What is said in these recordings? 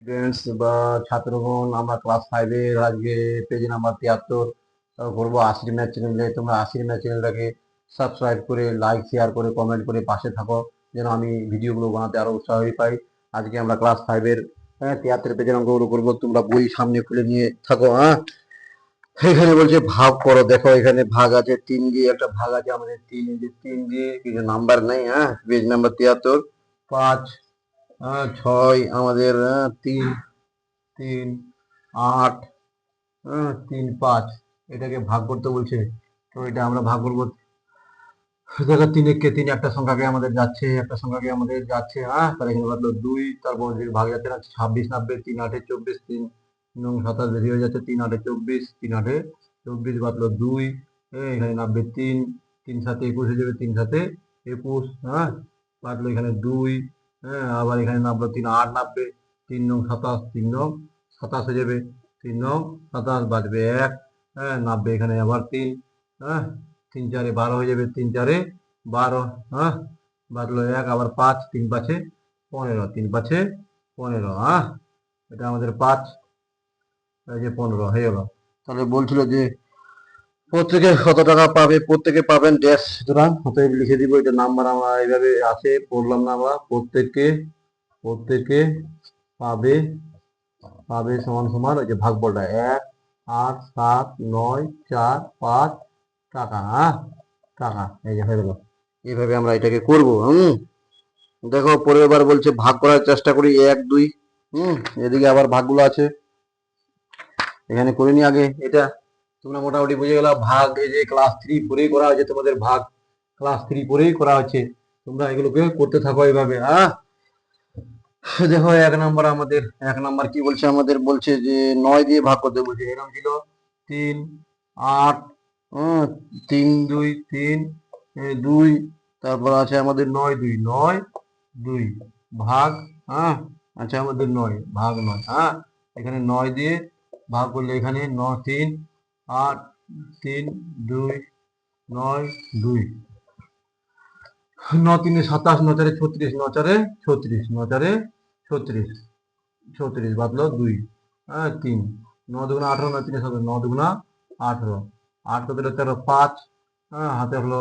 Students বা ছাত্রগণ, আমরা class 5 এর আজকে পেজ নাম্বার 73 করবো আশির ম্যাথ চ্যানেলে। তোমরা আশির ম্যাথ চ্যানেলটাকে সাবস্ক্রাইব করে, লাইক, শেয়ার করে, কমেন্ট করে পাশে থাকো, যেন আমি ভিডিওগুলো বানাতে আরো উৎসাহী পাই। আজকে আমরা ক্লাস 5 এর 73 পেজের অঙ্কগুলো করবো। তোমরা বই সামনে খুলে নিয়ে থাকো। এখানে বলছে ভাগ করো। দেখো এখানে ভাগ আছে 3 দিয়ে, একটা ভাগ আছে আমাদের 3 দিয়ে, কিছু নাম্বার নেই। পেজ নাম্বার 73, 5, 6 আমাদের, 3, 3, 8, 3, 5, এটাকে ভাগ করতে বলছে। তো এটা আমরা ভাগ করবো। দেখো 3 কে 3 একটা সংখ্যাকে আমাদের যাচ্ছে, একটা সংখ্যাকে আমাদের যাচ্ছে। তাহলে এখানে বাদলো 2, তারপর যে ভাগ যাচ্ছে না 26 90, 3 8 24, 3 9 27 বেরিয়ে হয়ে যাচ্ছে, 3 8 24, 3 8 24 বাদলো 2, এখানে 90 3, 3 7 21 হয়ে যাবে, 3 7 21, বাদলো এখানে 2, আবার এখানে নামলো 3 8 90, 3 9 27, 3 9 27 হয়ে যাবে, 3 9 27 বাজবে 1, 90 এখানে আবার 3, 3 4 12 হয়ে যাবে, 3 4 12, বাদলো 1, আবার 5, 3 5 15, 3 5 15, এটা আমাদের 5, এই যে 15 হয়ে গেল। তাহলে বলছিল যে প্রত্যেকে কত টাকা পাবে, প্রত্যেকে পাবেন ড্যাশ, সুতরাং অতএব লিখে দিব। এটা নাম্বার আমরা এইভাবে আছে, পড়লাম না আমরা। প্রত্যেকে প্রত্যেকে পাবে, পাবে সমান সমান ওই যে ভাগফলটা 1 8 7 9 4 5 টাকা। টাকা, এই যে হয়ে গেল। এইভাবে আমরা এটাকে করব। দেখো পরের বার বলছে ভাগ করার চেষ্টা করি 1 2, এদিকে আবার ভাগগুলো আছে, এখানে করে নি আগে। এটা তোমরা মোটামুটি বুঝে গেল। ভাগ এই যে ক্লাস 3 পরেই করা হয়েছে, তোমাদের ভাগ ক্লাস 3 পরেই করা হচ্ছে। তোমরা এগুলোকে করতে থাকো এইভাবে। দেখো 1 নাম্বার আমাদের, 1 নাম্বার কি বলছে আমাদের, বলছে যে 9 দিয়ে ভাগ করতে বলছে। এরকম ছিল 3 8, 3 2 3, 2, তারপর আছে আমাদের 9 2 9 2 ভাগ, আচ্ছা আমাদের 9 ভাগ 9, এখানে 9 দিয়ে ভাগ করলে এখানে 9 3 8 3 2 9 2, 9 3 27, 9 4 36, 9 4 36, 9 4 36, 36 বাদলো 2, 3, 9 দুগুণা 18, 9 3 17, 9 দুগুণা 18, 8 কত হলো 13, 5, হাতে হলো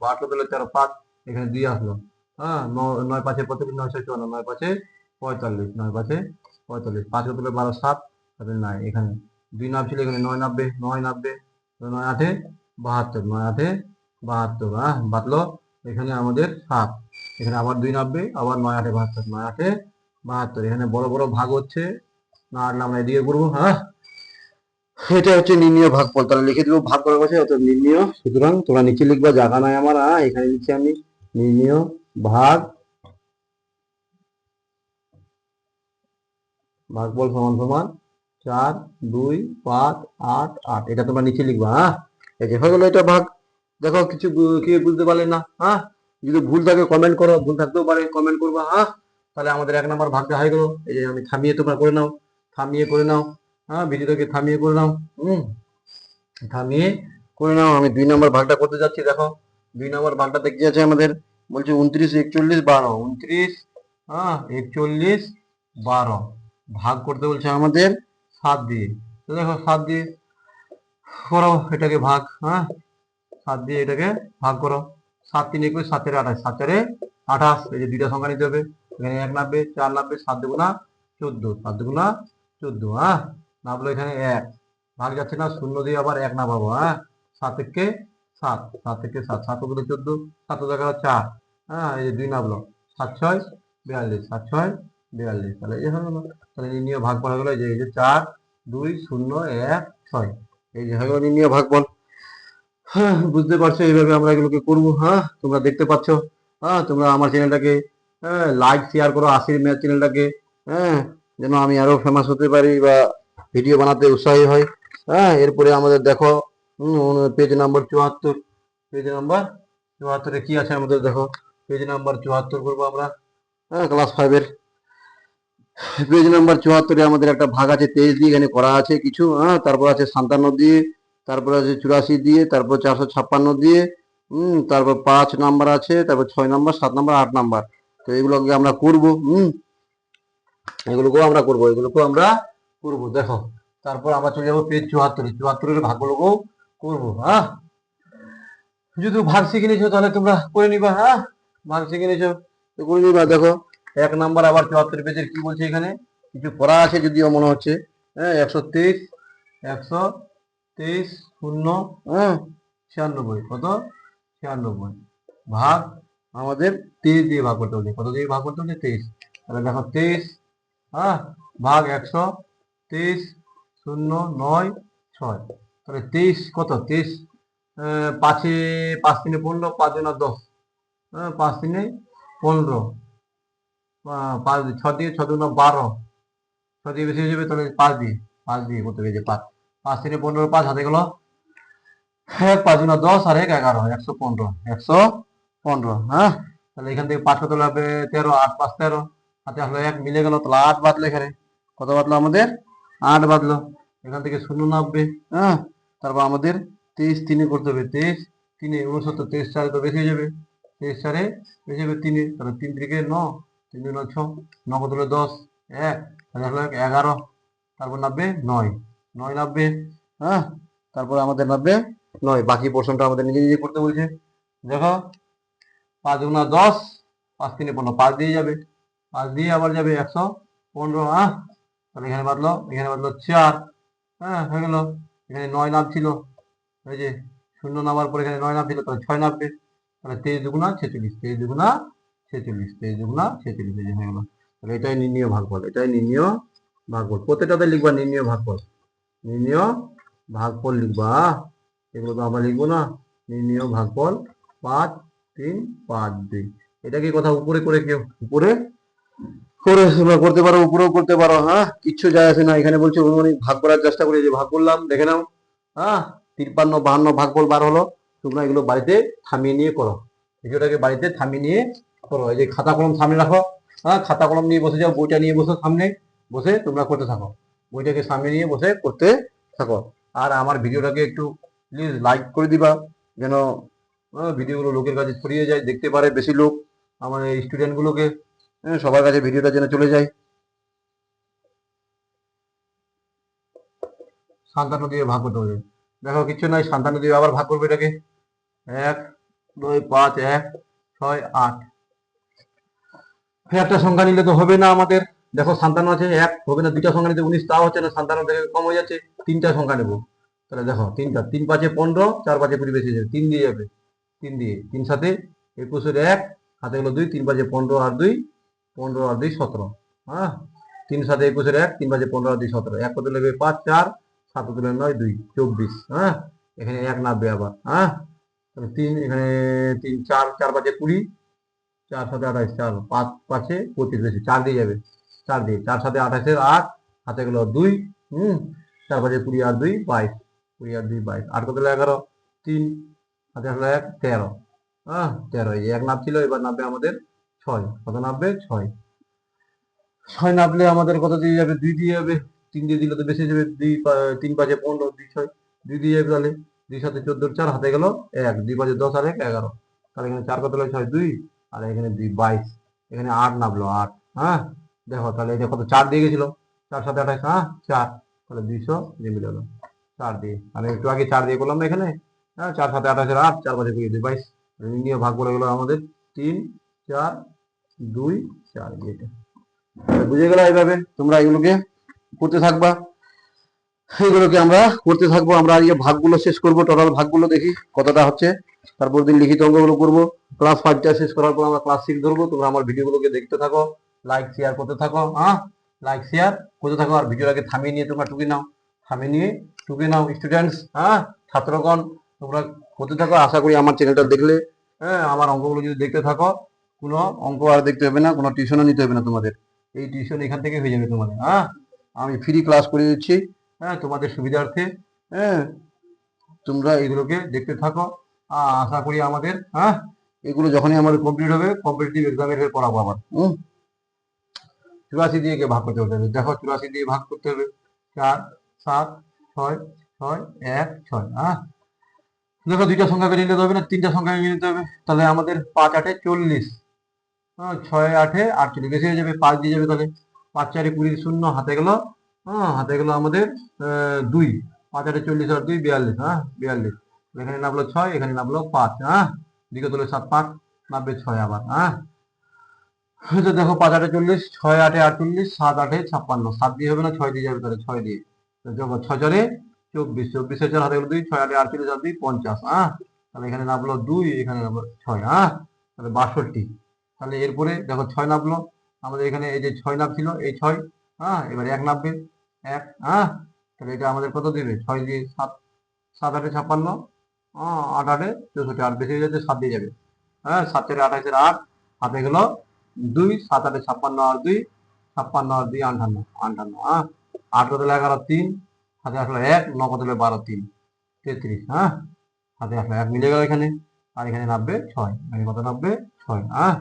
8 কত হলো 13 5, এখানে 2 আসলো, 9 5 45, 9 6 54, 9 5 45, 9 5 45, 5 কত হলো 12 7, তাহলে নাই এখানে 2 নাম ছিল, এখানে 9 90, 9 90, 9 8 72, 9 8 72, বাদলো এখানে আমাদের 7, এখানে আবার 2 90, আবার 9 8 72, 9 8 72, এখানে বড় বড় ভাগ হচ্ছে না, আমরা এদিকে করবো। এটা হচ্ছে নির্ণয় ভাগফল। তাহলে লিখে দিব ভাগ করা হয়েছে, অর্থাৎ নির্ণয়। সুতরাং তোমরা নিচে লিখবা, জায়গা নাই আমার, এখানে লিখছি আমি নির্ণয় ভাগ, ভাগফল সমান সমান 4 2 5 8 8, এটা তোমরা নিচে লিখবা। এই যে হয়ে গেল এটা ভাগ। দেখো কিছু কি বুঝতে পারলে না? যদি ভুল থাকে কমেন্ট করো, ভুল থাকতেও পারে কমেন্ট করবা। তাহলে আমাদের 1 নাম্বার ভাগটা হয়ে গেল। এই যে আমি থামিয়ে, তোমরা করে নাও, থামিয়ে করে নাও, ভিডিওটাকে থামিয়ে করে নাও, থামিয়ে করে নাও। আমি 2 নাম্বার ভাগটা করতে যাচ্ছি। দেখো 2 নাম্বার ভাগটা দেখতে আছে আমাদের, বলছে 29 41 12, 29 41 12 ভাগ করতে বলছে আমাদের 7 দিয়ে। তো দেখো 7 দিয়ে করো এটাকে ভাগ, 7 দিয়ে এটাকে ভাগ করো। 7 3 21, 7 4 28, 7 4 28, এই যে দুইটা সংখ্যা নিতে হবে। এখানে 1 90, 4 90, 7 দুগুণা 14, 7 দুগুণা 14, নামলো এখানে 1, ভাগ যাচ্ছে না, শূন্য দিয়ে আবার 1 না পাবো। 7 থেকে 7, 7 থেকে 7, 7 কত 14, 7 দেখা 4, এই যে 2 নামলো, 7 6 42, 7 6 42, তাহলে এই হলো। তাহলে নির্ণয় ভাগ করা গেল, এই যে 4 2 0 1 6, এই যে হয়ে গেল নির্ণয় ভাগফল। বুঝতে পারছো? এইভাবে আমরা এগুলোকে করবো। তোমরা দেখতে পাচ্ছ। তোমরা আমার চ্যানেলটাকে লাইক শেয়ার করো, আশির ম্যাথ চ্যানেলটাকে, যেন আমি আরো ফেমাস হতে পারি বা ভিডিও বানাতে উৎসাহী হয়। এরপরে আমাদের দেখো পেজ নাম্বার 74, পেজ নাম্বার 74-এ কি আছে আমাদের, দেখো পেজ নাম্বার 74 করবো আমরা, ক্লাস 5 এর পেজ নাম্বার 74-এ আমাদের একটা ভাগ আছে 23 দিয়ে, এখানে করা আছে কিছু। তারপর আছে 57 দিয়ে, তারপর আছে 84 দিয়ে, তারপর 456 দিয়ে, তারপর 5 নাম্বার আছে, তারপর 6 নাম্বার, 7 নাম্বার, 8 নাম্বার। তো এগুলোকে আমরা করবো। এগুলোকেও আমরা করবো দেখো। তারপর আমরা চলে যাবো পেজ 74, 74-এর ভাগগুলোকেও করবো। হ্যাঁ, যদি ভাগ শিখে নিয়েছো তাহলে তোমরা করে নিবা। হ্যাঁ, ভাগ শিখে নিয়েছো তো করে নিবা। দেখো 1 নাম্বার আবার 74 পেজের কি বলছে, এখানে কিছু করা আছে যদিও মনে হচ্ছে। হ্যাঁ, 123 শূন্য 96, কত 96 ভাগ আমাদের 23 দিয়ে ভাগ করতে হবে। কত দিয়ে ভাগ করতে হবে? 23। তাহলে দেখো 23 হ্যাঁ ভাগ 123 096। তাহলে 23 কত? 23 পাঁচে 5 3 15, 5 2 10, 5 3 15, 5 6 দিয়ে 6 2 12, 6 দিয়ে বেশি হয়ে যাবে, তাহলে 5 দিয়ে করতে হবে। যে 5 5 3 15, 5 হাতে গেল 1, 5 2 10 আর 1 11, 115, 115। হ্যাঁ, তাহলে এখান থেকে 5 কত লাগবে? 13, 8 5 13, হাতে আসলো 1 মিলে গেল, তাহলে 8 বাদলো। এখানে কত বাদলো? আমাদের 8 বাদলো। এখান থেকে 0 নামবে। হ্যাঁ, তারপর আমাদের 23 3 করতে হবে। 23 3 69, 23 4 তো বেশি হয়ে যাবে, 23 4 বেশি হবে 3, তাহলে 3 3 9, 3 2 9 6, 9 কত হলো 10, 1 তাহলে আসলো 11, তারপর নামবে 9, 9 নামবে। হ্যাঁ, তারপর আমাদের নামবে 9। বাকি পোর্শনটা আমাদের নিজে নিজে করতে বলছে। দেখো 5 গুণা 10, 5 3 15, 5 দিয়ে যাবে, 5 দিয়ে আবার যাবে 115। হ্যাঁ, তাহলে এখানে বাদলো 4। হ্যাঁ, হয়ে গেল। এখানে 9 নাম ছিল, এই যে 0 নামার পর এখানে 9 নাম ছিল, তাহলে 6 নামবে। তাহলে 23 দুগুণা 46, 23 দুগুণা 46, 23 দুগুণা 46, এই যে হয়ে গেল। তাহলে এটাই নির্ণীয় ভাগফল, এটাই নির্ণীয় ভাগফল। প্রত্যেকটাতে লিখবা নির্ণীয় ভাগফল, নির্ণীয় ভাগফল লিখবা। এগুলো তো আমরা লিখবো না। নির্ণীয় ভাগফল 5 3 5 2। এটা কি কথা উপরে করে কেউ উপরে করে তোমরা করতে পারো, উপরেও করতে পারো। হ্যাঁ, কিচ্ছু যায় আসে না। এখানে বলছে অনুমানিক ভাগ করার চেষ্টা করে, যে ভাগ করলাম দেখে নাও। হ্যাঁ, 53 52 ভাগফল বার হলো। তোমরা এগুলো বাড়িতে থামিয়ে নিয়ে করো, ভিডিওটাকে বাড়িতে থামিয়ে নিয়ে করো। এই যে খাতা কলম সামনে রাখো। হ্যাঁ, খাতা কলম নিয়ে বসে যাও, বইটা নিয়ে বসো, সামনে বসে তোমরা করতে থাকো। বইটাকে সামনে নিয়ে বসে করতে থাকো। আর আমার ভিডিওটাকে একটু প্লিজ লাইক করে দিবা, যেন ভিডিওগুলো লোকের কাছে ছড়িয়ে যায়, দেখতে পারে বেশি লোক। আমার এই স্টুডেন্টগুলোকে সবার কাছে ভিডিওটা যেন চলে যায়। 57 দিয়ে ভাগ করতে হবে। দেখো কিচ্ছু নাই, 57 দিয়ে আবার ভাগ করবে এটাকে। 1 2 5 1 6 8। একটা সংখ্যা নিলে তো হবে না আমাদের। দেখো 57 আছে, 1 হবে না। দুইটা সংখ্যা নিতে 19, তাও হচ্ছে না। 57 থেকে কম হয়ে যাচ্ছে। তিনটা সংখ্যা নেবো। তাহলে দেখো 3টা, 3 5 15, 4 5 20 বেশি যাবে, 3 দিয়ে যাবে। 3 দিয়ে 3 7 21, 1 হাতে গেলো 2, 3 5 15 আর 2 15 আর 2 17। হ্যাঁ, 3 7 21, 1 3 5 15 আর 2 17, 1 কত লাগবে? 5 4, 7 কত 9 2 24। হ্যাঁ, এখানে 1 নামবে আবার। হ্যাঁ, তাহলে 3 এখানে 3 4 4 5 20, 4 7 28, 4 5 5 25 বেশি, 4 দিয়ে যাবে। 4 দিয়ে 4 7 28, 8 হাতে গেল 2। 4 5 20 আর 2 22, 20 আর 2 22, 8 কত 11, 3 হাতে আসলো 1 13। হ্যাঁ, 13, এই যে 1 নাম ছিল, এবার নামবে আমাদের 6। কত নামবে? 6। 6 নামলে আমাদের কত দিয়ে যাবে? 2 দিয়ে যাবে। 3 দিয়ে দিলে তো বেশি যাবে। 2 3 5 15, 2 6, 2 দিয়ে যাবে। তাহলে 2 7 14, 4 হাতে গেল 1, 2 5 10 আর 1 11। তাহলে এখানে 4 কত হলো? 6 2 আর এখানে 2 22। এখানে 8 নামলো 8। হ্যাঁ, দেখো তাহলে এটা কত? 4 দিয়ে গেছিল। 4 7 28, হ্যাঁ 4, তাহলে 200 যে মিলে গেল 4 দিয়ে। আমি একটু আগে 4 দিয়ে করলাম না এখানে। হ্যাঁ, 4 7 28 8, 4 5 20 22। নিয়ে ভাগ করে গেল আমাদের 3 4 2 4 দিয়ে। বুঝে গেল? এইভাবে তোমরা এগুলোকে করতে থাকবা। এগুলোকে আমরা করতে থাকবো। আমরা আজকে ভাগগুলো শেষ করবো, টোটাল ভাগগুলো দেখি কতটা হচ্ছে। তারপর দিন লিখিত অঙ্কগুলো করবো। ক্লাস 5টা শেষ করার পর আমরা ক্লাস 6 ধরবো। তোমরা আমার ভিডিওগুলোকে দেখতে থাকো, লাইক শেয়ার করতে থাকো। হ্যাঁ, লাইক শেয়ার করতে থাকো। আর ভিডিওটাকে থামিয়ে নিয়ে তোমরা টুকে নাও, থামিয়ে নিয়ে টুকে নাও স্টুডেন্টস। হ্যাঁ, ছাত্রগণ তোমরা করতে থাকো। আশা করি আমার চ্যানেলটা দেখলে, হ্যাঁ, আমার অঙ্কগুলো যদি দেখতে থাকো, কোনো অঙ্ক আর দেখতে হবে না, কোনো টিউশনও নিতে হবে না তোমাদের। এই টিউশন এখান থেকে হয়ে যাবে তোমাদের। হ্যাঁ, আমি ফ্রি ক্লাস করে দিচ্ছি। হ্যাঁ, তোমাদের সুবিধার্থে। হ্যাঁ, তোমরা এগুলোকে দেখতে থাকো। আশা করি আমাদের, হ্যাঁ, এগুলো যখনই আমাদের কমপ্লিট হবে, কম্পিটিটিভ এক্সামের পড়াবো আবার। 84 দিয়ে ভাগ করতে হবে। দেখো 84 দিয়ে ভাগ করতে হবে। 4 7 6 6 1 6। হ্যাঁ, দেখো দুইটা সংখ্যাকে নিতে হবে না, তিনটা সংখ্যাকে নিতে হবে। তাহলে আমাদের 5 8 40, 6 8 48 বেশি হয়ে যাবে, 5 দিয়ে যাবে। তাহলে 5 4 20 শূন্য হাতে গেল, হ্যাঁ হাতে গেল আমাদের 2, 5 8 40 আর 2 42, হ্যাঁ 42, এখানে নামলো 6, এখানে নামলো 5, হ্যাঁ দিকে তুলে 7 5 নামবে 6 আবার, হ্যাঁ তো দেখো 5 8 40, 6 8 48, 7 8 56, 7 দিয়ে হবে না, 6 দিয়ে যাবে, তাহলে 6 দিয়ে, তো দেখো 6 4 24, 24 4 হাতে গেল 2, 6 8 48 আর 2 50, হ্যাঁ তাহলে এখানে নামলো 2, এখানে নামলো 6, হ্যাঁ তাহলে 62। তাহলে এরপরে দেখো 6 নামলো আমাদের এখানে, এই যে 6 নামছিল এই 6, হ্যাঁ এবার 1 নামবে 1, হ্যাঁ তাহলে এটা আমাদের কত দেবে, 6 দিয়ে 7, 7 8 56, 8 8 64, আর বেশি হয়ে যাচ্ছে 7 দিয়ে যাবে, হ্যাঁ 7 4 28 8 হাতে গেল 2, 7 8 56 আর 2 56 আর 2 58, 58, হ্যাঁ 8 কত 11 3 হাতে আসলো 1, 9 কত 12 3 33, হ্যাঁ হাতে আসলো 1 মিলে গেল এখানে, আর এখানে নামবে 6, এখানে কত নামবে 6, হ্যাঁ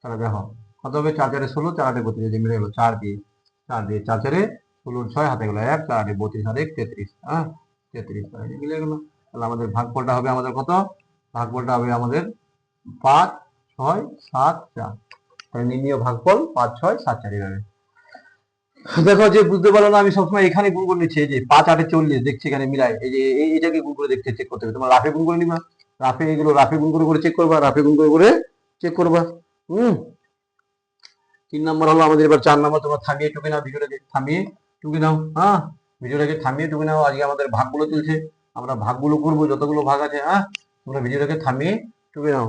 তাহলে দেখো কত হবে, 4 4 16, 4 8 32, যে মিলে গেল 4 দিয়ে 4 দিয়ে 4 4 16 6 হাতে গেল 1, 4 8 32 আর 1 33, হ্যাঁ 33, তাহলে মিলে গেল। তাহলে আমাদের ভাগফলটা হবে আমাদের কত, ভাগফলটা হবে আমাদের 5 6 7 4, তাহলে নির্ণীয় ভাগফল 5 6 7 4 এভাবে। দেখো যে বুঝতে পারলো না, আমি সবসময় এখানে গুণ করে নিচ্ছি, এই যে 5 8 40 দেখছি এখানে মিলাই, এই যে এইটাকে গুণ করে দেখতে চেক করতে হবে, তোমার রাফে গুণ করে নিবা, রাফে এগুলো রাফে গুণ করে চেক করবা, রাফে গুণ করে চেক করবা। 3 নম্বর হলো আমাদের, এবার 4 নম্বর, তোমরা থামিয়ে টুকে নাও, ভিডিওটাকে থামিয়ে টুকে নাও, হ্যাঁ ভিডিওটাকে থামিয়ে টুকে নাও, আজকে আমাদের ভাগগুলো চলছে, আমরা ভাগগুলো করবো, যতগুলো ভাগ আছে, হ্যাঁ তোমরা ভিডিওটাকে থামিয়ে টুকে নাও।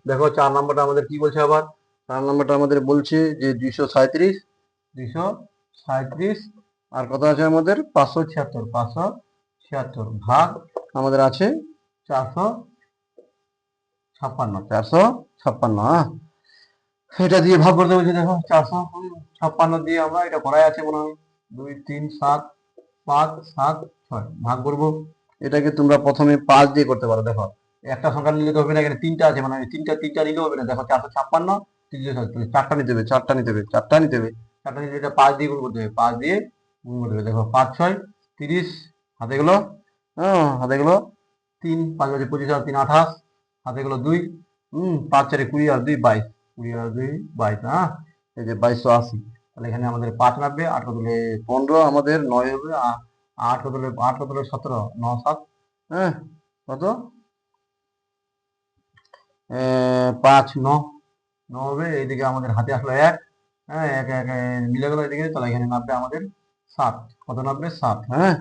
দেখো 4 নম্বরটা আমাদের কি বলছে, আবার 4 নম্বরটা আমাদের বলছে যে 237, 237 আর কত আছে আমাদের 576, 576 ভাগ আমাদের আছে 456, 456, হ্যাঁ এটা দিয়ে ভাগ করতে বলছে, দেখো 456 দিয়ে আমরা, এটা করাই আছে মনে হয়, 2 3 7 5 7 6 ভাগ করবো, এটাকে তোমরা প্রথমে 5 দিয়ে করতে পারো, দেখো একটা সংখ্যা নিলে তো হবে না, এখানে 3টা আছে, মানে তিনটা নিলে হবে না, দেখো 456 4টা নিতে হবে, 4টা নিতে হবে, 4টা নিতে হবে, 4টা নিতে, এটা 5 দিয়ে গুণ করতে হবে, 5 দিয়ে গুণ করতে হবে, দেখো 5 6 30 হাতে গেলো, হ্যাঁ হাতে গেলো 3, 5 5 25 আর 3 28 হাতে গেলো 2, 5 4 20 আর 2 22, 20 আর 2 22, হ্যাঁ এই যে 2280, তাহলে এখানে আমাদের 5 নামবে, 8 কত হলে 15 আমাদের 9 হবে, 8 কত হলে 17, 9 7, হ্যাঁ কত 5 9 9 হবে, এইদিকে আমাদের হাতে আসলো 1, হ্যাঁ 1 1 মিলে গেল এদিকে, তাহলে এখানে নামবে আমাদের 7, কত নামবে 7, হ্যাঁ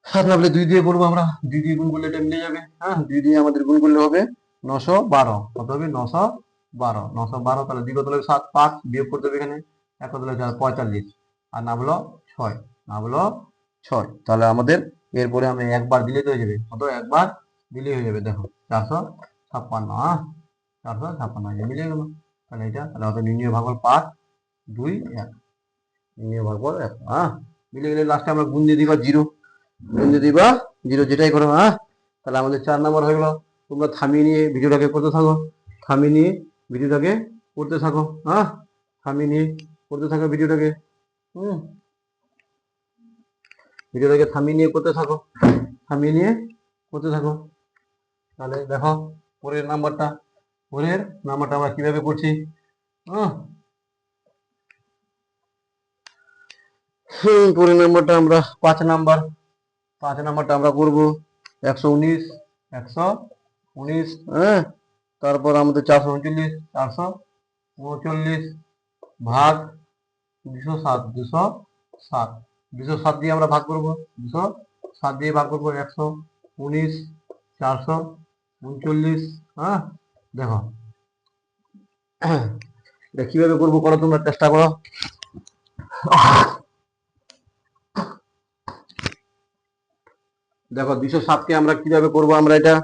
7 নামলে 2 দিয়ে করবো আমরা, 2 দিয়ে গুণ করলে এটা মিলে যাবে, হ্যাঁ 2 দিয়ে আমাদের গুণ করলে হবে 912, কত হবে 912, 912, তাহলে 2 কত হলে 7, 5 বিয়োগ করতে হবে এখানে, 1 কত হলে 45, আর নাম হলো 6, নাম হলো 6, তাহলে আমাদের এরপরে আমরা একবার দিলে তো হয়ে যাবে, কত একবার দিলেই হয়ে যাবে, দেখো 456, হ্যাঁ 456 মিলে গেল, তাহলে এটা, তাহলে আমাদের নির্ণয় ভাগফল 5 2 1, নির্ণয় ভাগফল 1, হ্যাঁ মিলে গেলে লাস্টে আমরা গুণ দিয়ে দিবা 0, গুণ দিয়ে দিবা 0, যেটাই করো, হ্যাঁ তাহলে আমাদের 4 নম্বর হয়ে গেল। তোমরা থামিয়ে নিয়ে ভিডিওটাকে করতে থাকো, থামিয়ে নিয়ে ভিডিওটাকে করতে থাকো, হ্যাঁ থামিয়ে নিয়ে করতে থাকো ভিডিওটাকে, ভিডিওটাকে থামিয়ে নিয়ে করতে থাকো, থামিয়ে নিয়ে করতে থাকো। তাহলে দেখো পরের নাম্বারটা আমরা কিভাবে করছি, পরের নাম্বারটা আমরা 5 নাম্বারটা আমরা করবো 119, 119, হ্যাঁ তারপর আমাদের 439, 439 ভাগ 207, 207, 207 দিয়ে আমরা ভাগ করবো, 207 দিয়ে ভাগ করবো 119, 439, হ্যাঁ দেখো এটা কিভাবে করবো, করো তোমরা চেষ্টা করো। দেখো 207কে আমরা কিভাবে করবো, আমরা এটা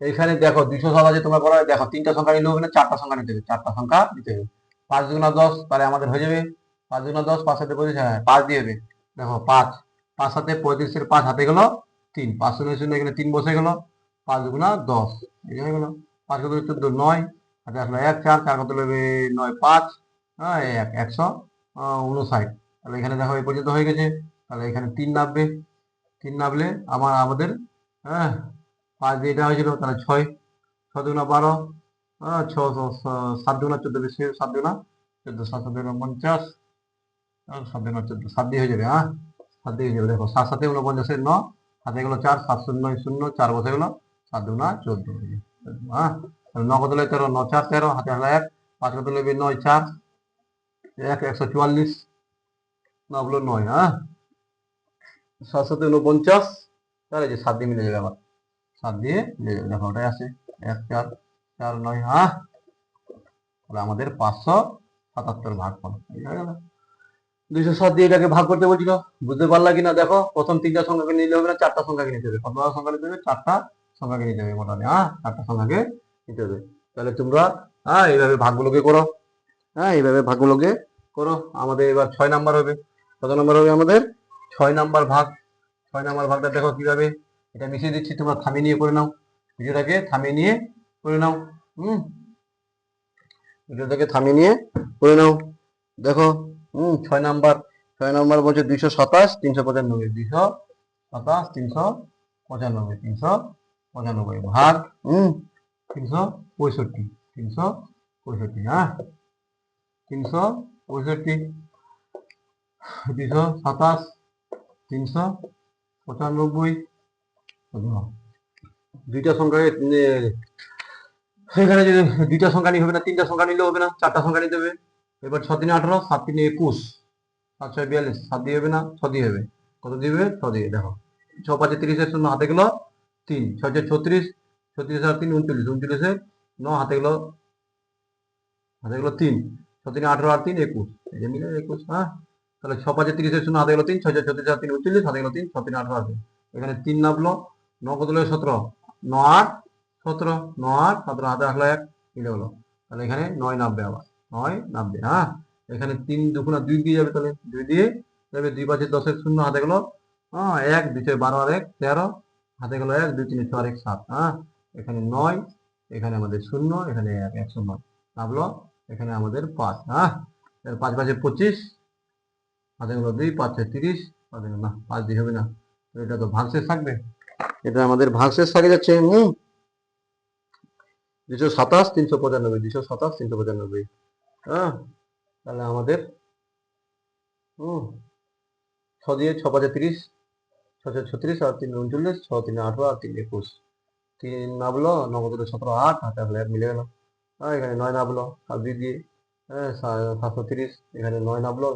এইখানে দেখো 207 আছে, তোমরা করো, দেখো 3টা সংখ্যা নিলে হবে না, 4টা সংখ্যা নিতে হবে, 4টা সংখ্যা নিতে হবে, 5 দুগুণা 10, তাহলে আমাদের হয়ে যাবে 5 দুগুণা 10, 5 সাথে 25, হ্যাঁ 5 দিয়ে হবে, দেখো 5 5 সাথে 35 এর 5 হাতে গেল 3, 5 শূন্য এখানে 3 বসে গেল, 5 দুগুণা 10, এই হয়ে গেল, 5 কত 14 9 হাতে আসলো 1 4 4 কত হবে 9 5, হ্যাঁ 1 159, তাহলে এখানে দেখো এই পর্যন্ত হয়ে গেছে, তাহলে এখানে 3 নামবে, 3 নামলে আমাদের, হ্যাঁ 5 দিয়ে এটা হয়েছিল, তাহলে 6 6 দুগুণা 12, ছশো, 7 × 4 বেশি, 7 × 4 14, 7 × 50, 7 × 4 14, 7 দিয়ে হয়ে যাবে। 7 দিয়ে হয়ে যাবে। দেখো 7 7 49, 9 হাতে গেলো 4, 7 0 0, 4 বসে গেলো, 7 × 2 = 14। 9 কত হলো 13, 9 4 13, হাতে হলো 1, 5 কত হলো 9 4 1, 144, না হলো 9। 7 7 49, তাহলে যে 7 দিয়ে মিলে যাবে আবার, 7 দিয়ে মিলে যাবে। দেখো ওটাই আছে 1 4 4 9। তাহলে আমাদের 577 ভাগফল হয়ে গেল। 207 দিয়ে এটাকে ভাগ করতে বলছিল, বুঝতে পারলা কিনা দেখো। প্রথম 3টা সংখ্যাকে নিলে হবে না, 4টা সংখ্যাকে নিতে হবে। কতটা সংখ্যা নিতে হবে? 4টা সংখ্যাকে নিতে হবে মোটামুটি। 4টা সংখ্যাকে নিতে হবে। তাহলে তোমরা এইভাবে ভাগগুলোকে করো। এইভাবে ভাগগুলোকে করো। আমাদের এবার 6 নাম্বার হবে। কত নাম্বার হবে আমাদের? 6 নাম্বার ভাগ। 6 নাম্বার ভাগটা দেখো কিভাবে, এটা মিশিয়ে দিচ্ছি, তোমরা থামিয়ে নিয়ে করে নাও। ভিডিওটাকে থামিয়ে নিয়ে করে নাও। ভিডিওটাকে থামিয়ে নিয়ে করে নাও। দেখো 6 নাম্বার, 6 নাম্বার বলছে 227 395, 227 395, 395 ভাগ 365, 365। 365, 227 395। দুইটা সংখ্যাকে সেখানে যদি 2টা সংখ্যা নিয়ে হবে না, 3টা সংখ্যা নিলেও হবে না, 4টা সংখ্যা নিতে হবে। এবার 6 3 18, 7 3 21, 7 6 42, 7 দিয়ে হবে না, 6 দিয়ে হবে। কত দিবে? 6 দিয়ে। দেখো 6 5 30 এর 0 হাতে গেলো 3, 6 6 36, 36 আর 3 39, 39 এর 9 হাতে গেলো 3, 6 3 18 আর 3 21, এই যে মিলে 21। তাহলে 6 5 30 এর 0 হাতে গেলো 3, 6 6 36 আর 3 39, হাতে গেলো 3, 6 3 18 আর 3, এখানে 3 নামলো, 9 কত হলো 17, 9 8 17, 9 8 17, হাতে আসলো 1, মিলে গেলো। তাহলে এখানে 9 নামবে, আবার 9 নামবে। এখানে 3 2 2 দিয়ে যাবে, তাহলে 2 দিয়ে যাবে। 2 5 10 এর 0 হাতে গেলো 1, 2 6 12 আর 1 13, হাতে গেলো 1, 2 3 6 আর 1 7। এখানে 9, এখানে আমাদের 0, এখানে 1, 109 নামলো। এখানে আমাদের 5। 5 5 25, হাতে গেলো 2, 5 6 30, হাতে গেলো না, 5 দিয়ে হবে না, এটা তো ভাগশেষ থাকবে, এটা আমাদের ভাগশেষ থাকে যাচ্ছে। 227 395, 227 395। তাহলে আমাদের 6 দিয়ে 6 5 30, 6 6 36 আর 3 39, 6 3 18 আর 3 21, 3 নামলো, 9 কত 17 8, হাতে আসলে 1 মিলে গেল। এখানে 9 নামলো, আর 2 দিয়ে 730, এখানে 9 নামলো,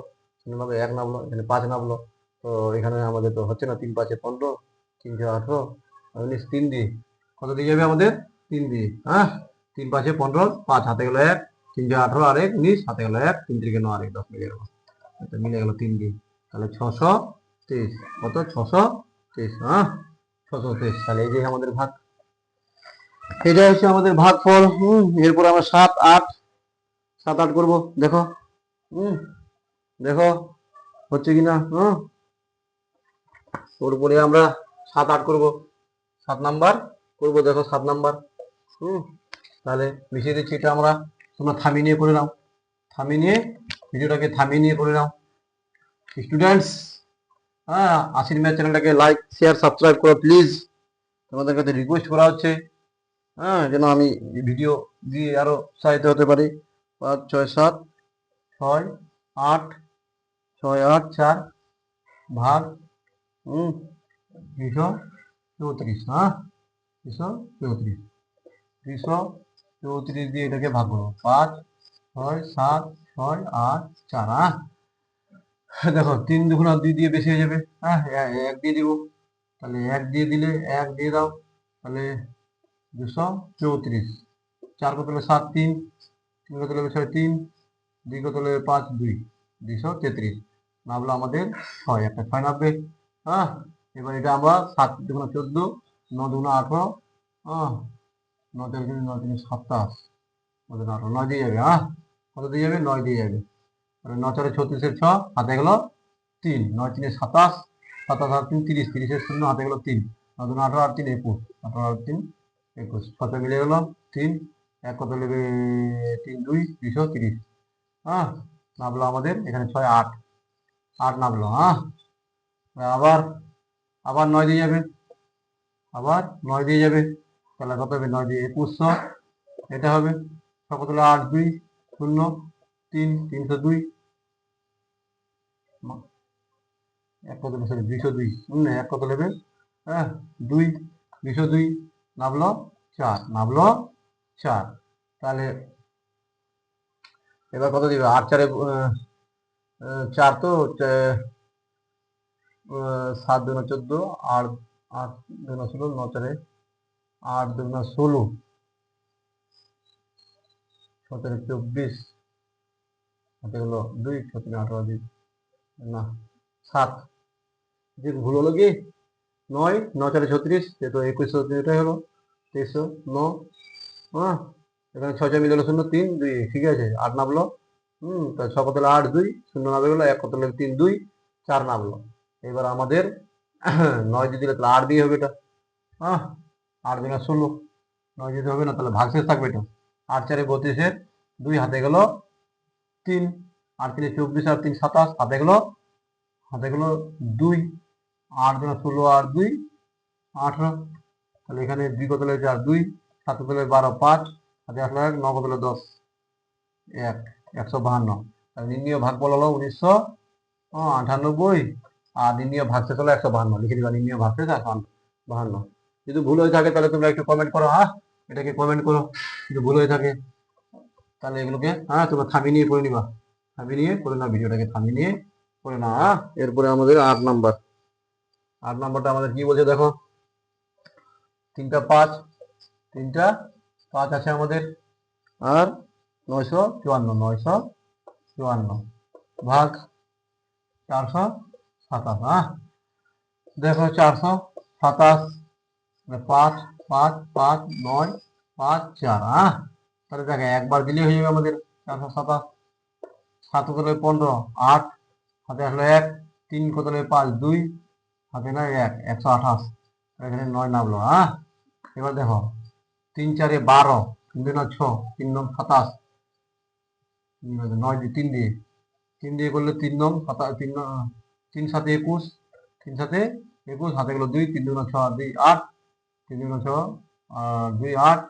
1 নামলো, এখানে 5 নামলো। তো এখানে আমাদের তো হচ্ছে না, 3 5 15, 3 6 18, 3 দিয়ে কত দিয়ে যাবে আমাদের? 3 দিয়ে। 3 5 15, 5 হাতে গেলো 1, 3 6 18 আর 1 19, হাতে গেলো 1, 3 3 9 আর 1 10 মিলে গেল। এটা মিলে গেল 3 দিয়ে। তাহলে 623, কত? 623। 623। তাহলে এই যে আমাদের ভাগ, এটা হচ্ছে আমাদের ভাগফল। এরপর আমরা 7 8 করবো। দেখো দেখো হচ্ছে কিনা। ওর উপরে আমরা 7 8 করবো, 7 নাম্বার করবো। দেখো 7 নাম্বার। তাহলে মিশিয়ে দিচ্ছি, এটা আমরা, তোমরা থামিয়ে নিয়ে করে নাও, থামিয়ে নিয়ে ভিডিওটাকে থামিয়ে নিয়ে করে নাও স্টুডেন্টস। আশির ম্যাথ চ্যানেলটাকে লাইক শেয়ার সাবস্ক্রাইব করো প্লিজ, তোমাদের কাছে রিকোয়েস্ট করা হচ্ছে, যেন আমি ভিডিও দিয়ে আরো উৎসাহিত হতে পারি। 5 6 7 6 8 6 8 4 ভাগ 234। 234, 234 দিয়ে এটাকে ভাগ করো। 5 6 7 6 8 4। দেখো 3 2 2 দিয়ে বেশি হয়ে যাবে। 1 দিয়ে দিব, তাহলে 1 দিয়ে দিলে 1 দিয়ে দাও, তাহলে 234। 4 কত হলো 7 3, 3 কত হলো 6 3, 2 কত হলো 5 2, 233 নামলো আমাদের 6, একটা 6 নামবে। এবার এটা আমরা 7 2 14, 9 2 18, 9 4 9 3 27, 9 দিয়ে যাবে। কত দিয়ে যাবে? 9 দিয়ে যাবে। তাহলে 9 4 36 এর 6, হাতে গেল 3, 9 3 27, 27 আর 3 30, 30 এর 0, হাতে গেল 3, 9 2 18 আর 3 21, 18 আর 3 21, 6 মিলে গেল 3, 1 কত নেবে 3 2, 230। নামলো আমাদের এখানে 6 8, 8 নামলো। আবার আবার 9 দিয়ে যাবে, আবার 9 দিয়ে যাবে, তাহলে কত হবে? 9 দিয়ে 2100, এটা হবে। কত হলো 8 2 0 3 302 এক কত সরি 202 এক কত নেবে হ্যাঁ 2 202 নামলো 4 নামলো 4। তাহলে এবার কত দিবে 8 4 4 তো 7 2 14 8 8 2 16 9 4 8 2 16 17 24 হাতে হলো 2 17 18 দিন না 7 যে ভুল হলো কি 9 9 4 36 তো 21 এটাই হলো 2309 হ্যাঁ এখানে 6 6 মিলে হলো 0 3 2 ঠিক আছে 8 নামলো তা 6 কত হলো 8 2 0 নামে গেলো 1 কত হলো 3 2 4 নামলো। এবার আমাদের 9 দিয়ে দিলে তাহলে 8 দিয়ে হবে এটা হ্যাঁ 8 দিন 16 9 দিতে হবে না তাহলে ভাগশেষ থাকবে এটা 8 4 32 2 হাতে গেল 3 8 3 24 আর 3 27 হাতে গেল 2 8 দিন 16 আর 2 18 তাহলে এখানে 2 কত হলো 4 2 7 কত হলো 12 5 হাতে আসলো 1 9 কত হলো 10 1 152 তাহলে নির্ণীয় ভাগফল হলো 1998 আর নির্ণীয় ভাগশেষ হলো 152 লিখে দিবা নির্ণীয় ভাগশেষ 152। যদি ভুল হয়ে থাকে তাহলে তোমরা একটু কমেন্ট করো হ্যাঁ এটাকে কমেন্ট করো যদি ভুল হয়ে থাকে তাহলে এগুলোকে হ্যাঁ তোমরা থামিয়ে নিয়ে করে নিবা থামিয়ে নিয়ে করে না ভিডিওটাকে থামিয়ে নিয়ে করে না হ্যাঁ। এরপরে আমাদের 8 নাম্বারটা আমাদের কি বলছে দেখো 3টা 5 3টা 5 আছে আমাদের আর 954 ভাগ 427 হ্যাঁ দেখো 427 5 5 5 9 5 4 হ্যাঁ তাহলে দেখো একবার দিলেই হয়ে যাবে আমাদের 427 7 কত হলো 15 8 হাতে আসলো 1 3 কত হলো 5 2 হাতে না 1 128 এখানে 9 নামলো হ্যাঁ। এবার দেখো 3 4 12 3 2 6 3 9 27 9 দিয়ে 3 দিয়ে করলে 3 9 3 3 7 21 3 7 21 হাতে গেলো 2 3 2 6 2 8 3 2 6 2 8